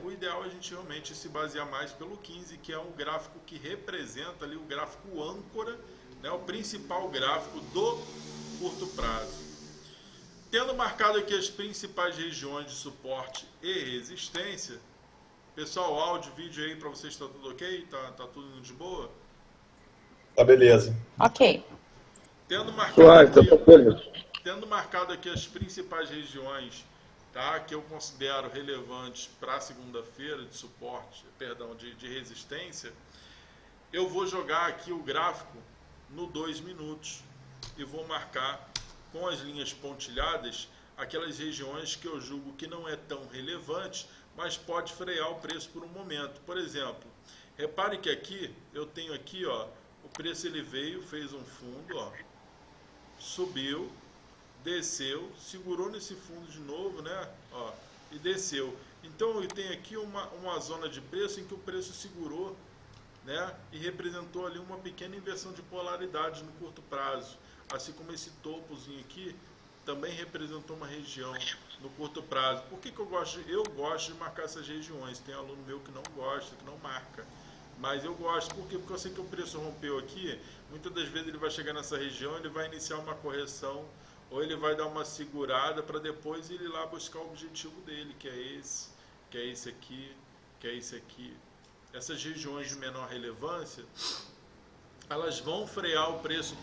Speaker 1: o ideal é a gente realmente se basear mais pelo 15, que é um gráfico que representa ali o gráfico âncora, né? O principal gráfico do curto prazo. Tendo marcado aqui as principais regiões de suporte e resistência, pessoal, áudio, vídeo aí para vocês, está tudo ok? Tá tudo indo de boa?
Speaker 2: Tá beleza.
Speaker 3: Ok.
Speaker 1: Tendo marcado aqui as principais regiões, tá, que eu considero relevantes para a segunda-feira de suporte, perdão, de resistência, eu vou jogar aqui o gráfico no 2 minutos e vou marcar com as linhas pontilhadas aquelas regiões que eu julgo que não é tão relevante, mas pode frear o preço por um momento. Por exemplo, repare que aqui eu tenho aqui, ó, o preço ele veio, fez um fundo, ó, subiu, desceu, segurou nesse fundo de novo, né, ó, e desceu. Então eu tenho aqui uma zona de preço em que o preço segurou, né, e representou ali uma pequena inversão de polaridade no curto prazo, assim como esse topozinho aqui também representou uma região no curto prazo. Por que eu gosto de marcar essas regiões? Tem aluno meu que não gosta, que não marca, mas eu gosto. Por quê? Porque eu sei que o preço rompeu aqui, muitas das vezes ele vai chegar nessa região, ele vai iniciar uma correção, ou ele vai dar uma segurada para depois ele ir lá buscar o objetivo dele, que é esse aqui, que é esse aqui. Essas regiões de menor relevância, elas vão frear o preço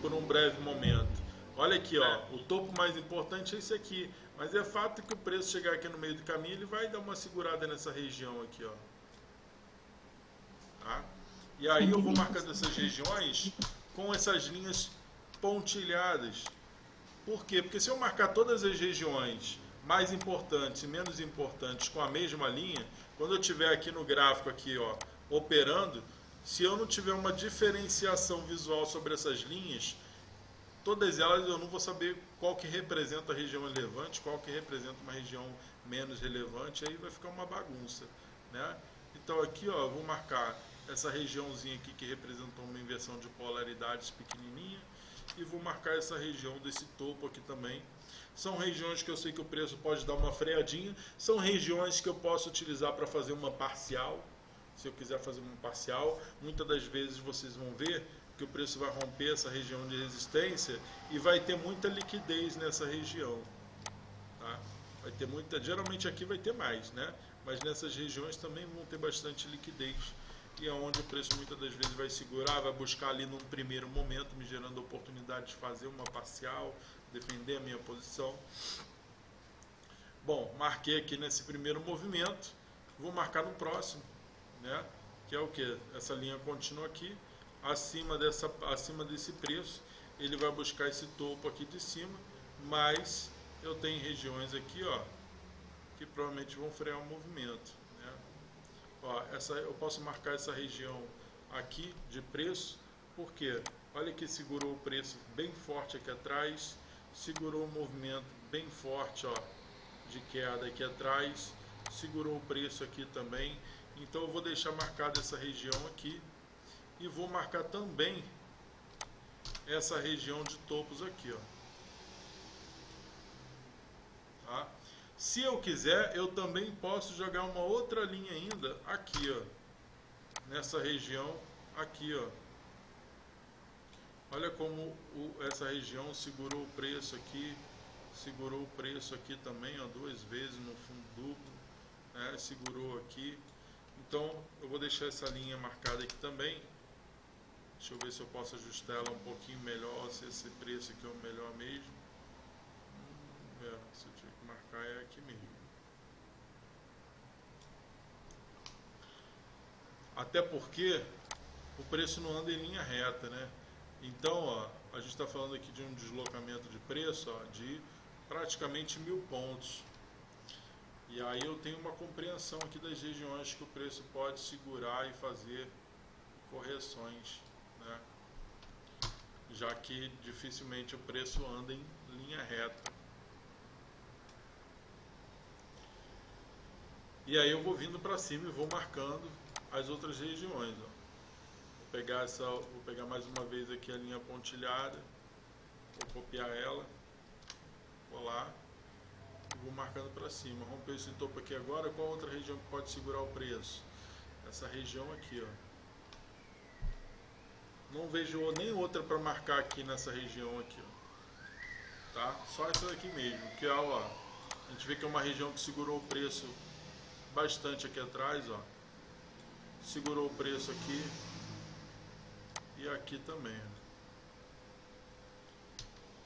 Speaker 1: por um breve momento. Olha aqui, ó, o topo mais importante é esse aqui, mas é fato que o preço chegar aqui no meio do caminho, ele vai dar uma segurada nessa região aqui, ó. Tá? E aí eu vou marcando essas regiões com essas linhas pontilhadas. Por quê? Porque se eu marcar todas as regiões mais importantes e menos importantes com a mesma linha, quando eu estiver aqui no gráfico aqui, ó, operando, se eu não tiver uma diferenciação visual sobre essas linhas, todas elas eu não vou saber qual que representa a região relevante, qual que representa uma região menos relevante, aí vai ficar uma bagunça, né? Então aqui, ó, eu vou marcar essa regiãozinha aqui que representou uma inversão de polaridades pequenininha, e vou marcar essa região desse topo aqui também. São regiões que eu sei que o preço pode dar uma freadinha, são regiões que eu posso utilizar para fazer uma parcial. Se eu quiser fazer uma parcial, muitas das vezes vocês vão ver que o preço vai romper essa região de resistência e vai ter muita liquidez nessa região, tá? Vai ter muita, geralmente aqui vai ter mais, né? Mas nessas regiões também vão ter bastante liquidez, e é onde o preço muitas das vezes vai segurar, vai buscar ali num primeiro momento, me gerando a oportunidade de fazer uma parcial, defender a minha posição. Bom, marquei aqui nesse primeiro movimento, vou marcar no próximo, né? Que é o que? Essa linha contínua aqui, acima desse preço, ele vai buscar esse topo aqui de cima, mas eu tenho regiões aqui, ó, que provavelmente vão frear o movimento, né? Ó, eu posso marcar essa região aqui de preço, porque olha que segurou o preço bem forte aqui atrás, segurou o movimento bem forte, ó, de queda aqui atrás, segurou o preço aqui também. Então eu vou deixar marcada essa região aqui e vou marcar também essa região de topos aqui, ó. Tá? Se eu quiser, eu também posso jogar uma outra linha ainda aqui, ó, nessa região aqui, ó. Olha como essa região segurou o preço aqui, segurou o preço aqui também, ó, duas vezes no fundo duplo, né? Segurou aqui. Então eu vou deixar essa linha marcada aqui também. Deixa eu ver se eu posso ajustar ela um pouquinho melhor, se esse preço aqui é o melhor mesmo. Se eu tiver que marcar é aqui mesmo. Até porque o preço não anda em linha reta, né? Então, ó, a gente está falando aqui de um deslocamento de preço, ó, de praticamente 1000 pontos. E aí eu tenho uma compreensão aqui das regiões que o preço pode segurar e fazer correções, né? Já que dificilmente o preço anda em linha reta. E aí eu vou vindo para cima e vou marcando as outras regiões, ó. Vou pegar mais uma vez aqui a linha pontilhada, vou copiar ela, colar e vou marcando para cima. Rompeu esse topo aqui agora, qual outra região que pode segurar o preço? Essa região aqui, ó. Não vejo nem outra para marcar aqui nessa região aqui, ó. Tá? Só essa daqui mesmo, que ó, a gente vê que é uma região que segurou o preço bastante aqui atrás, ó. Segurou o preço aqui e aqui também.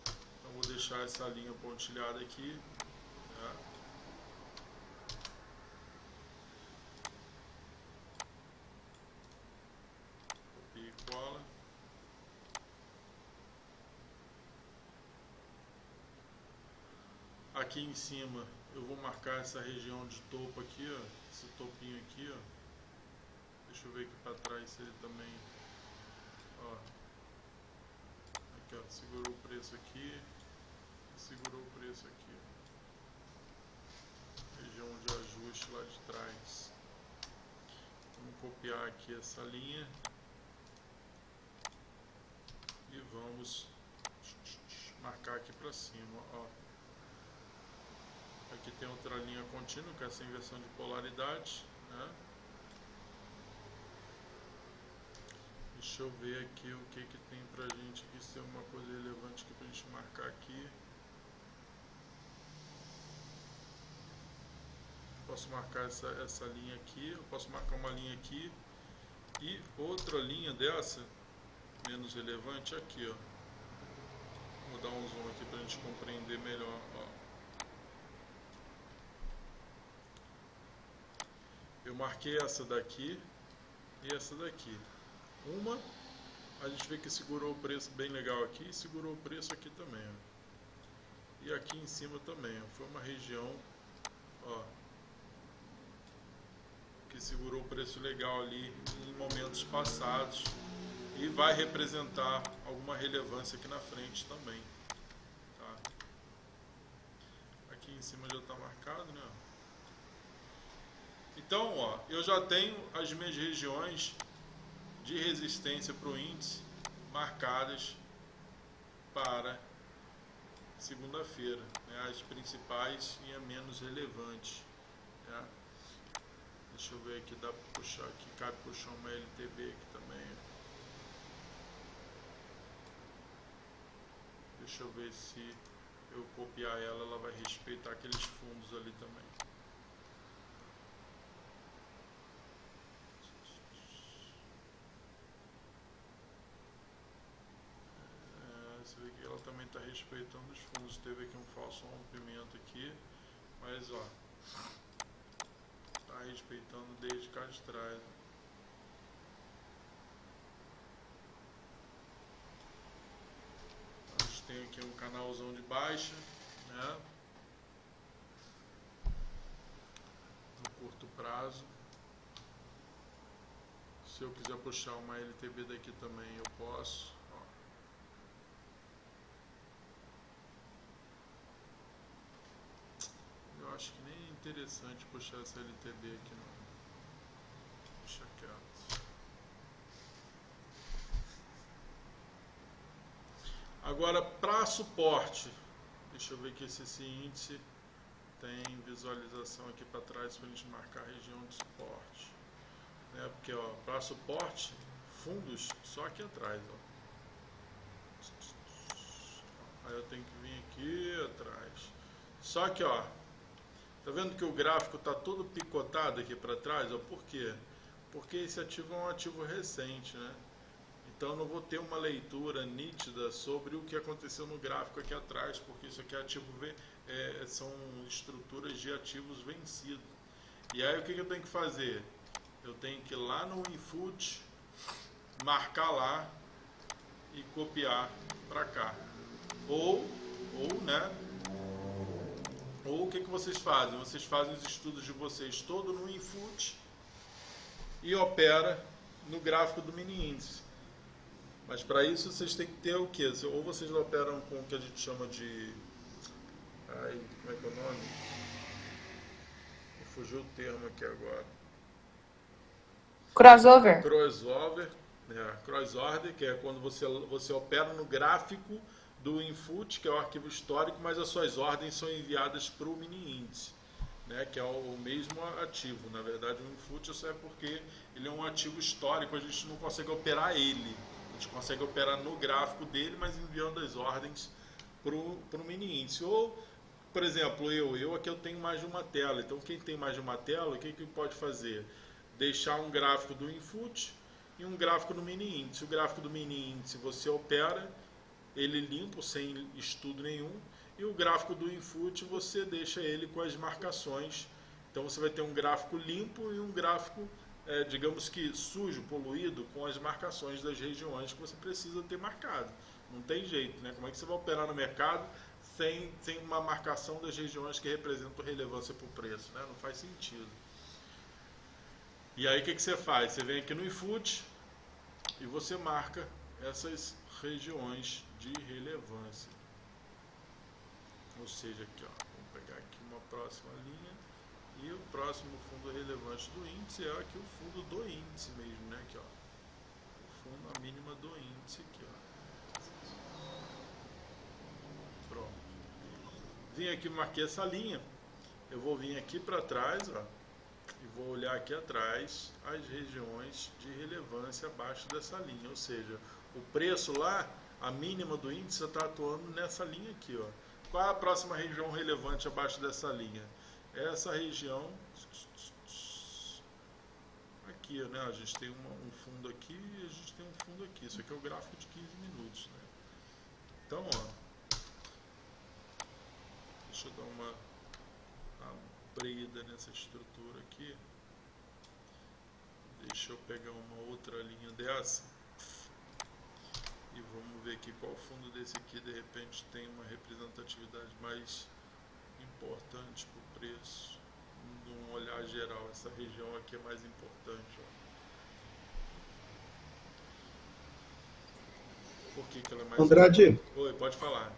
Speaker 1: Então vou deixar essa linha pontilhada aqui, né? Copia e cola. Aqui em cima eu vou marcar essa região de topo aqui, ó, esse topinho aqui, ó. Deixa eu ver aqui para trás se ele também, ó. Aqui, ó, segurou o preço aqui, segurou o preço aqui, ó. Região de ajuste lá de trás. Vamos copiar aqui essa linha e vamos marcar aqui para cima, ó. Aqui tem outra linha contínua, que é essa inversão de polaridade, né? Deixa eu ver aqui o que tem pra gente aqui, se tem uma coisa relevante aqui pra gente marcar aqui. Posso marcar essa linha aqui, eu posso marcar uma linha aqui e outra linha dessa, menos relevante, aqui, ó. Vou dar um zoom aqui pra gente compreender melhor, ó. Eu marquei essa daqui e essa daqui. Uma, a gente vê que segurou o preço bem legal aqui e segurou o preço aqui também, ó. E aqui em cima também, ó. Foi uma região, ó, que segurou o preço legal ali em momentos passados e vai representar alguma relevância aqui na frente também, tá? Aqui em cima já está marcado, né? Então, ó, eu já tenho as minhas regiões de resistência para o índice marcadas para segunda-feira, né? As principais e a menos relevante, né? Deixa eu ver aqui, dá para puxar aqui, cabe puxar uma LTB aqui também. Deixa eu ver se eu copiar ela, ela vai respeitar aqueles fundos ali também. Você vê que ela também está respeitando os fundos. Teve aqui um falso rompimento aqui, mas ó, está respeitando desde cá de trás. A gente tem aqui um canalzão de baixa, né? No curto prazo. Se eu quiser puxar uma LTB daqui também, eu posso. Ó. Eu acho que nem é interessante puxar essa LTB aqui não. Deixa quieto. Agora, para suporte, deixa eu ver aqui se esse índice tem visualização aqui para trás para a gente marcar a região de suporte. Né? Porque, ó, para suporte, fundos só aqui atrás, ó. Aí eu tenho que vir aqui atrás. Só que, ó, tá vendo que o gráfico tá todo picotado aqui para trás, ó? Por quê? Porque esse ativo é um ativo recente, né? Então eu não vou ter uma leitura nítida sobre o que aconteceu no gráfico aqui atrás, porque isso aqui é ativo, são estruturas de ativos vencidos. E aí o que eu tenho que fazer? Eu tenho que ir lá no WinFoot, marcar lá e copiar para cá. Ou o que vocês fazem? Vocês fazem os estudos de vocês todo no WinFoot e opera no gráfico do mini índice. Mas para isso vocês têm que ter o quê? Ou vocês operam com o que a gente chama de... Ai, como é que é o nome? Fugiu o termo aqui agora.
Speaker 3: Crossover.
Speaker 1: Crossover, crossover, que é quando você opera no gráfico do input, que é o arquivo histórico, mas as suas ordens são enviadas para o mini índice, né, que é o mesmo ativo. Na verdade, o input só é porque ele é um ativo histórico, a gente não consegue operar ele. A gente consegue operar no gráfico dele, mas enviando as ordens para o mini índice. Ou, por exemplo, eu aqui eu tenho mais de uma tela. Então, quem tem mais de uma tela, o que pode fazer? Deixar um gráfico do input e um gráfico do mini índice. O gráfico do mini índice você opera ele limpo, sem estudo nenhum, e o gráfico do input você deixa ele com as marcações. Então você vai ter um gráfico limpo e um gráfico, digamos que sujo, poluído, com as marcações das regiões que você precisa ter marcado. Não tem jeito, né? Como é que você vai operar no mercado sem uma marcação das regiões que representam relevância para o preço, né? Não faz sentido. E aí o que você faz? Você vem aqui no input e você marca essas regiões de relevância. Ou seja, aqui, ó, vamos pegar aqui uma próxima linha e o próximo fundo relevante do índice é aqui o fundo do índice mesmo, né? Aqui, ó, o fundo, a mínima do índice aqui, ó. Pronto. Vim aqui, marquei essa linha. Eu vou vir aqui para trás, ó, e vou olhar aqui atrás as regiões de relevância abaixo dessa linha, ou seja, o preço lá, a mínima do índice está atuando nessa linha aqui, ó. Qual é a próxima região relevante abaixo dessa linha? Essa região aqui, né? A gente tem um fundo aqui e a gente tem um fundo aqui. Isso aqui é o gráfico de 15 minutos, né? Então, ó, deixa eu dar uma abrida nessa estrutura aqui. Deixa eu pegar uma outra linha dessa. E vamos ver aqui qual fundo desse aqui de repente tem uma representatividade mais importante para o preço. De um olhar geral, essa região aqui é mais importante. Ó. Por que ela é mais
Speaker 2: Andrade,
Speaker 1: importante? Oi, pode falar.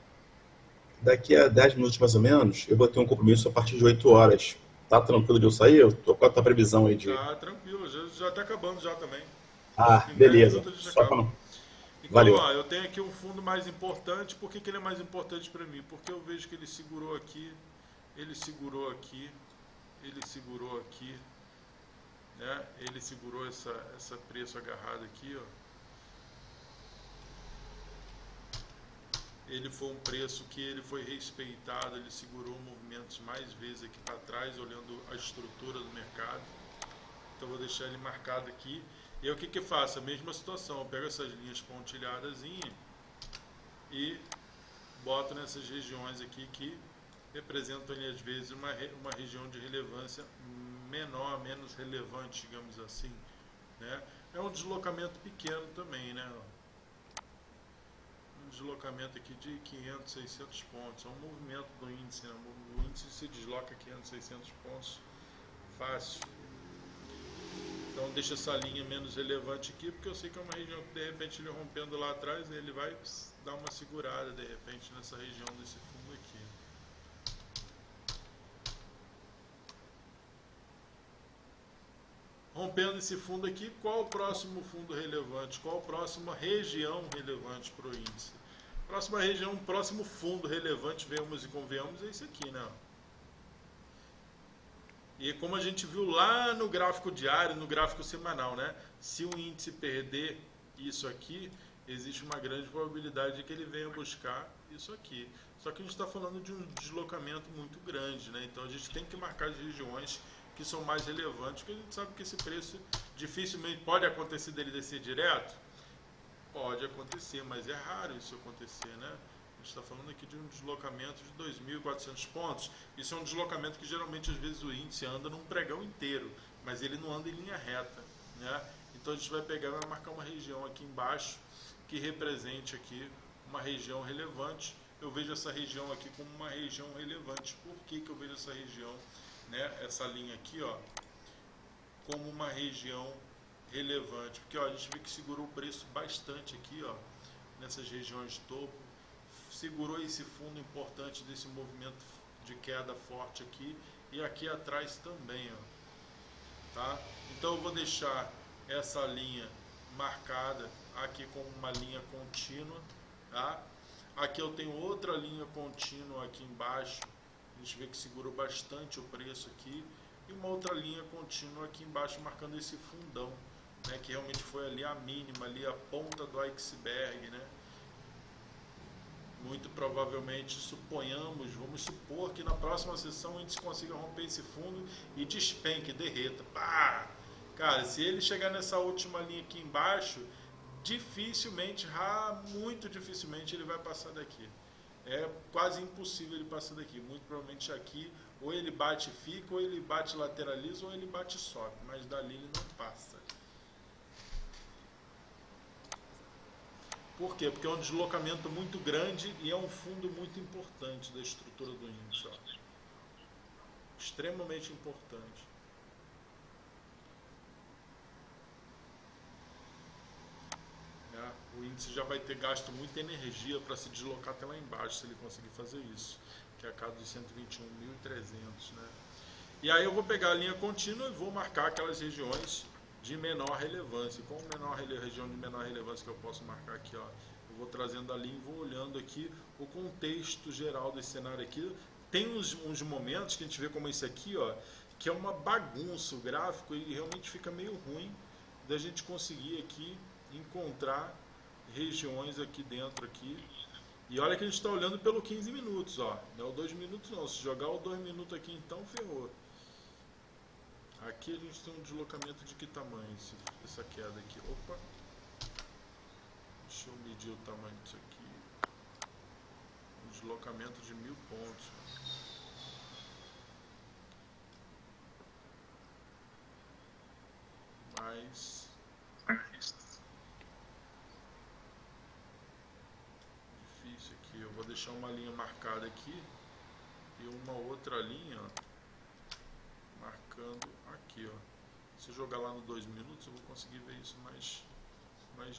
Speaker 2: Daqui a 10 minutos mais ou menos, eu vou ter um compromisso a partir de 8 horas. Tá tranquilo de eu sair? Eu tô com a tua previsão aí de.
Speaker 1: Tá tranquilo, já tá acabando já também.
Speaker 2: Ah,
Speaker 1: Em 10
Speaker 2: beleza.
Speaker 1: minutos a gente
Speaker 2: Só
Speaker 1: acaba.
Speaker 2: pra não.
Speaker 1: Então,
Speaker 2: Valeu.
Speaker 1: ó, eu tenho aqui um fundo mais importante. Por que ele é mais importante para mim? Porque eu vejo que ele segurou aqui, ele segurou aqui, ele segurou aqui, né? Ele segurou essa preço agarrado aqui, ó. Ele foi um preço que ele foi respeitado, ele segurou movimentos mais vezes aqui para trás, olhando a estrutura do mercado. Então vou deixar ele marcado aqui. E aí o que que eu faço? A mesma situação, eu pego essas linhas pontilhadas e boto nessas regiões aqui que representam ali, às vezes uma região de relevância menor, menos relevante, digamos assim, né? É um deslocamento pequeno também, né? Um deslocamento aqui de 500, 600 pontos. É um movimento do índice, né? O índice se desloca 500, 600 pontos fácil. Então deixa essa linha menos relevante aqui, porque eu sei que é uma região que de repente ele rompendo lá atrás, ele vai dar uma segurada de repente nessa região desse fundo aqui. Rompendo esse fundo aqui, qual o próximo fundo relevante? Qual a próxima região relevante para o índice? Próxima região, próximo fundo relevante, venhamos e convenhamos, é esse aqui, né? E como a gente viu lá no gráfico diário, no gráfico semanal, né? Se o índice perder isso aqui, existe uma grande probabilidade de que ele venha buscar isso aqui. Só que a gente está falando de um deslocamento muito grande, né? Então a gente tem que marcar as regiões que são mais relevantes, porque a gente sabe que esse preço dificilmente pode acontecer dele descer direto. Pode acontecer, mas é raro isso acontecer, né? A gente está falando aqui de um deslocamento de 2.400 pontos. Isso é um deslocamento que geralmente às vezes o índice anda num pregão inteiro, mas ele não anda em linha reta, né? Então a gente vai pegar e vai marcar uma região aqui embaixo que represente aqui uma região relevante. Eu vejo essa região aqui como uma região relevante. Por que que eu vejo essa região, né? Essa linha aqui, ó, como uma região relevante? Porque ó, a gente vê que segurou o preço bastante aqui, ó, nessas regiões de topo. Segurou esse fundo importante desse movimento de queda forte aqui e aqui atrás também, ó, tá? Então eu vou deixar essa linha marcada aqui como uma linha contínua, tá? Aqui eu tenho outra linha contínua aqui embaixo, a gente vê que segurou bastante o preço aqui, e uma outra linha contínua aqui embaixo marcando esse fundão, né, que realmente foi ali a mínima, ali a ponta do iceberg, né? Muito provavelmente, vamos supor que na próxima sessão a gente consiga romper esse fundo e despenque, derreta. Pá! Cara, se ele chegar nessa última linha aqui embaixo, dificilmente, muito dificilmente ele vai passar daqui. É quase impossível ele passar daqui. Muito provavelmente aqui, ou ele bate e fica, ou ele bate lateraliza, ou ele bate e sobe. Mas dali ele não passa. Por quê? Porque é um deslocamento muito grande e é um fundo muito importante da estrutura do índice. Ó. Extremamente importante. Né? O índice já vai ter gasto muita energia para se deslocar até lá embaixo, se ele conseguir fazer isso, que é a casa dos 121.300. Né? E aí eu vou pegar a linha contínua e vou marcar aquelas regiões de menor relevância. Qual região de menor relevância que eu posso marcar aqui? Ó? Eu vou trazendo ali e vou olhando aqui o contexto geral desse cenário aqui. Tem uns momentos que a gente vê como esse aqui, ó, que é uma bagunça o gráfico e realmente fica meio ruim da gente conseguir aqui encontrar regiões aqui dentro aqui. E olha que a gente está olhando pelo 15 minutos, ó. Não é o 2 minutos não. Se jogar o 2 minutos aqui então ferrou. Aqui a gente tem um deslocamento de que tamanho essa queda aqui? Opa! Deixa eu medir o tamanho disso aqui. Um deslocamento de 1.000 pontos. Mais difícil aqui. Eu vou deixar uma linha marcada aqui e uma outra linha, ó, marcando aqui, ó. Se eu jogar lá no 2 minutos, eu vou conseguir ver isso mais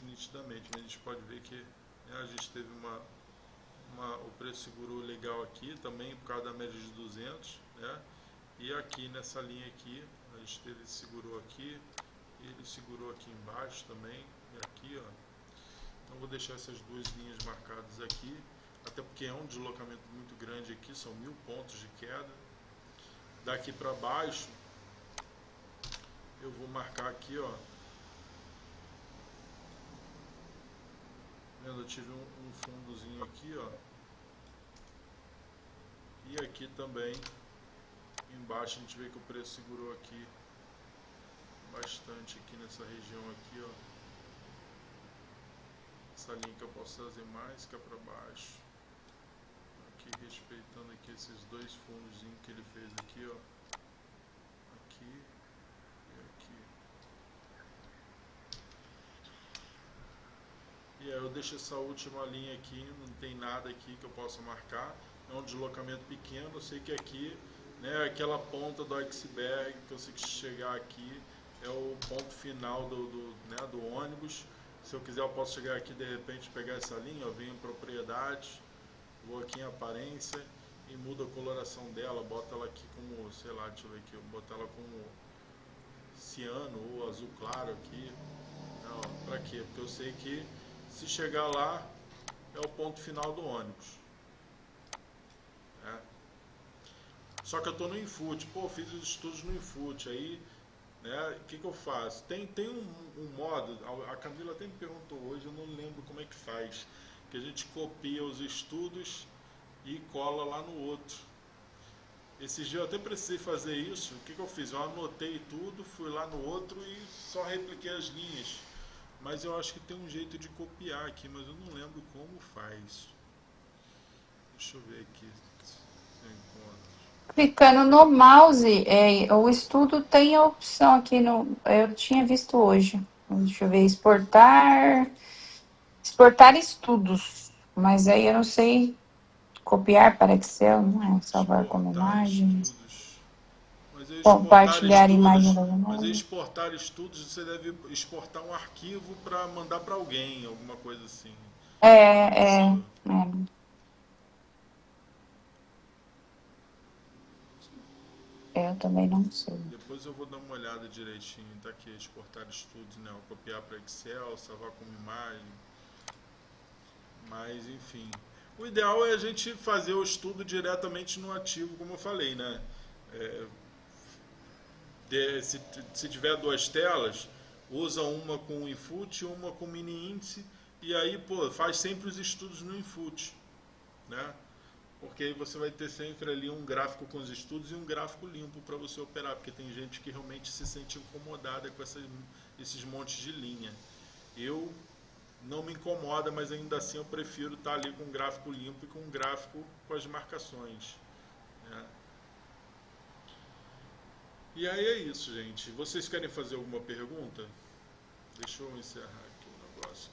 Speaker 1: nitidamente. Mas a gente pode ver que, né, a gente teve o preço segurou legal aqui, também por causa da média de 200, né? E aqui nessa linha aqui, ele segurou aqui, ele segurou aqui embaixo também, e aqui, ó. Então vou deixar essas duas linhas marcadas aqui, até porque é um deslocamento muito grande aqui, são 1000 pontos de queda. Daqui para baixo, eu vou marcar aqui, ó. Vendo, eu tive um fundozinho aqui, ó. E aqui também, embaixo a gente vê que o preço segurou aqui bastante aqui nessa região aqui, ó. Essa linha que eu posso trazer mais cá para baixo. Aqui respeitando aqui esses dois fundozinhos que ele fez aqui, ó. Aqui e aqui. E aí eu deixo essa última linha aqui, não tem nada aqui que eu possa marcar. É um deslocamento pequeno, eu sei que aqui, né, aquela ponta do iceberg que eu sei que chegar aqui é o ponto final do ônibus. Se eu quiser eu posso chegar aqui de repente pegar essa linha, eu venho em propriedades, vou aqui em aparência e mudo a coloração dela, boto ela aqui como, sei lá, deixa eu ver aqui, eu boto ela como ciano ou azul claro aqui. Pra quê? Porque eu sei que se chegar lá é o ponto final do ônibus. Só que eu estou no Infut, pô, fiz os estudos no Infut, aí, né, o que eu faço? Tem um modo, a Camila até me perguntou hoje, eu não lembro como é que faz, que a gente copia os estudos e cola lá no outro. Esses dias eu até precisei fazer isso, o que eu fiz? Eu anotei tudo, fui lá no outro e só repliquei as linhas. Mas eu acho que tem um jeito de copiar aqui, mas eu não lembro como faz. Deixa eu ver aqui se eu encontro.
Speaker 3: Clicando no mouse, o estudo tem a opção aqui no. Eu tinha visto hoje. Deixa eu ver, exportar estudos. Mas aí eu não sei copiar para Excel, não é? Salvar como
Speaker 1: Exportar
Speaker 3: imagem.
Speaker 1: estudos.
Speaker 3: Compartilhar imagem da
Speaker 1: Mas
Speaker 3: memória.
Speaker 1: exportar estudos, você deve exportar um arquivo para mandar para alguém, alguma coisa assim.
Speaker 3: É. Eu também não sei.
Speaker 1: Depois eu vou dar uma olhada direitinho. Tá aqui, exportar estudos, né? Copiar para Excel, salvar como imagem. Mas, enfim. O ideal é a gente fazer o estudo diretamente no ativo, como eu falei, né? Se tiver duas telas, usa uma com o Infut e uma com o mini índice. E aí, pô, faz sempre os estudos no Infut, né? Porque aí você vai ter sempre ali um gráfico com os estudos e um gráfico limpo para você operar, porque tem gente que realmente se sente incomodada com esses montes de linha. Eu não me incomoda, mas ainda assim eu prefiro estar ali com um gráfico limpo e com um gráfico com as marcações, né? E aí é isso, gente. Vocês querem fazer alguma pergunta? Deixa eu encerrar aqui o negócio.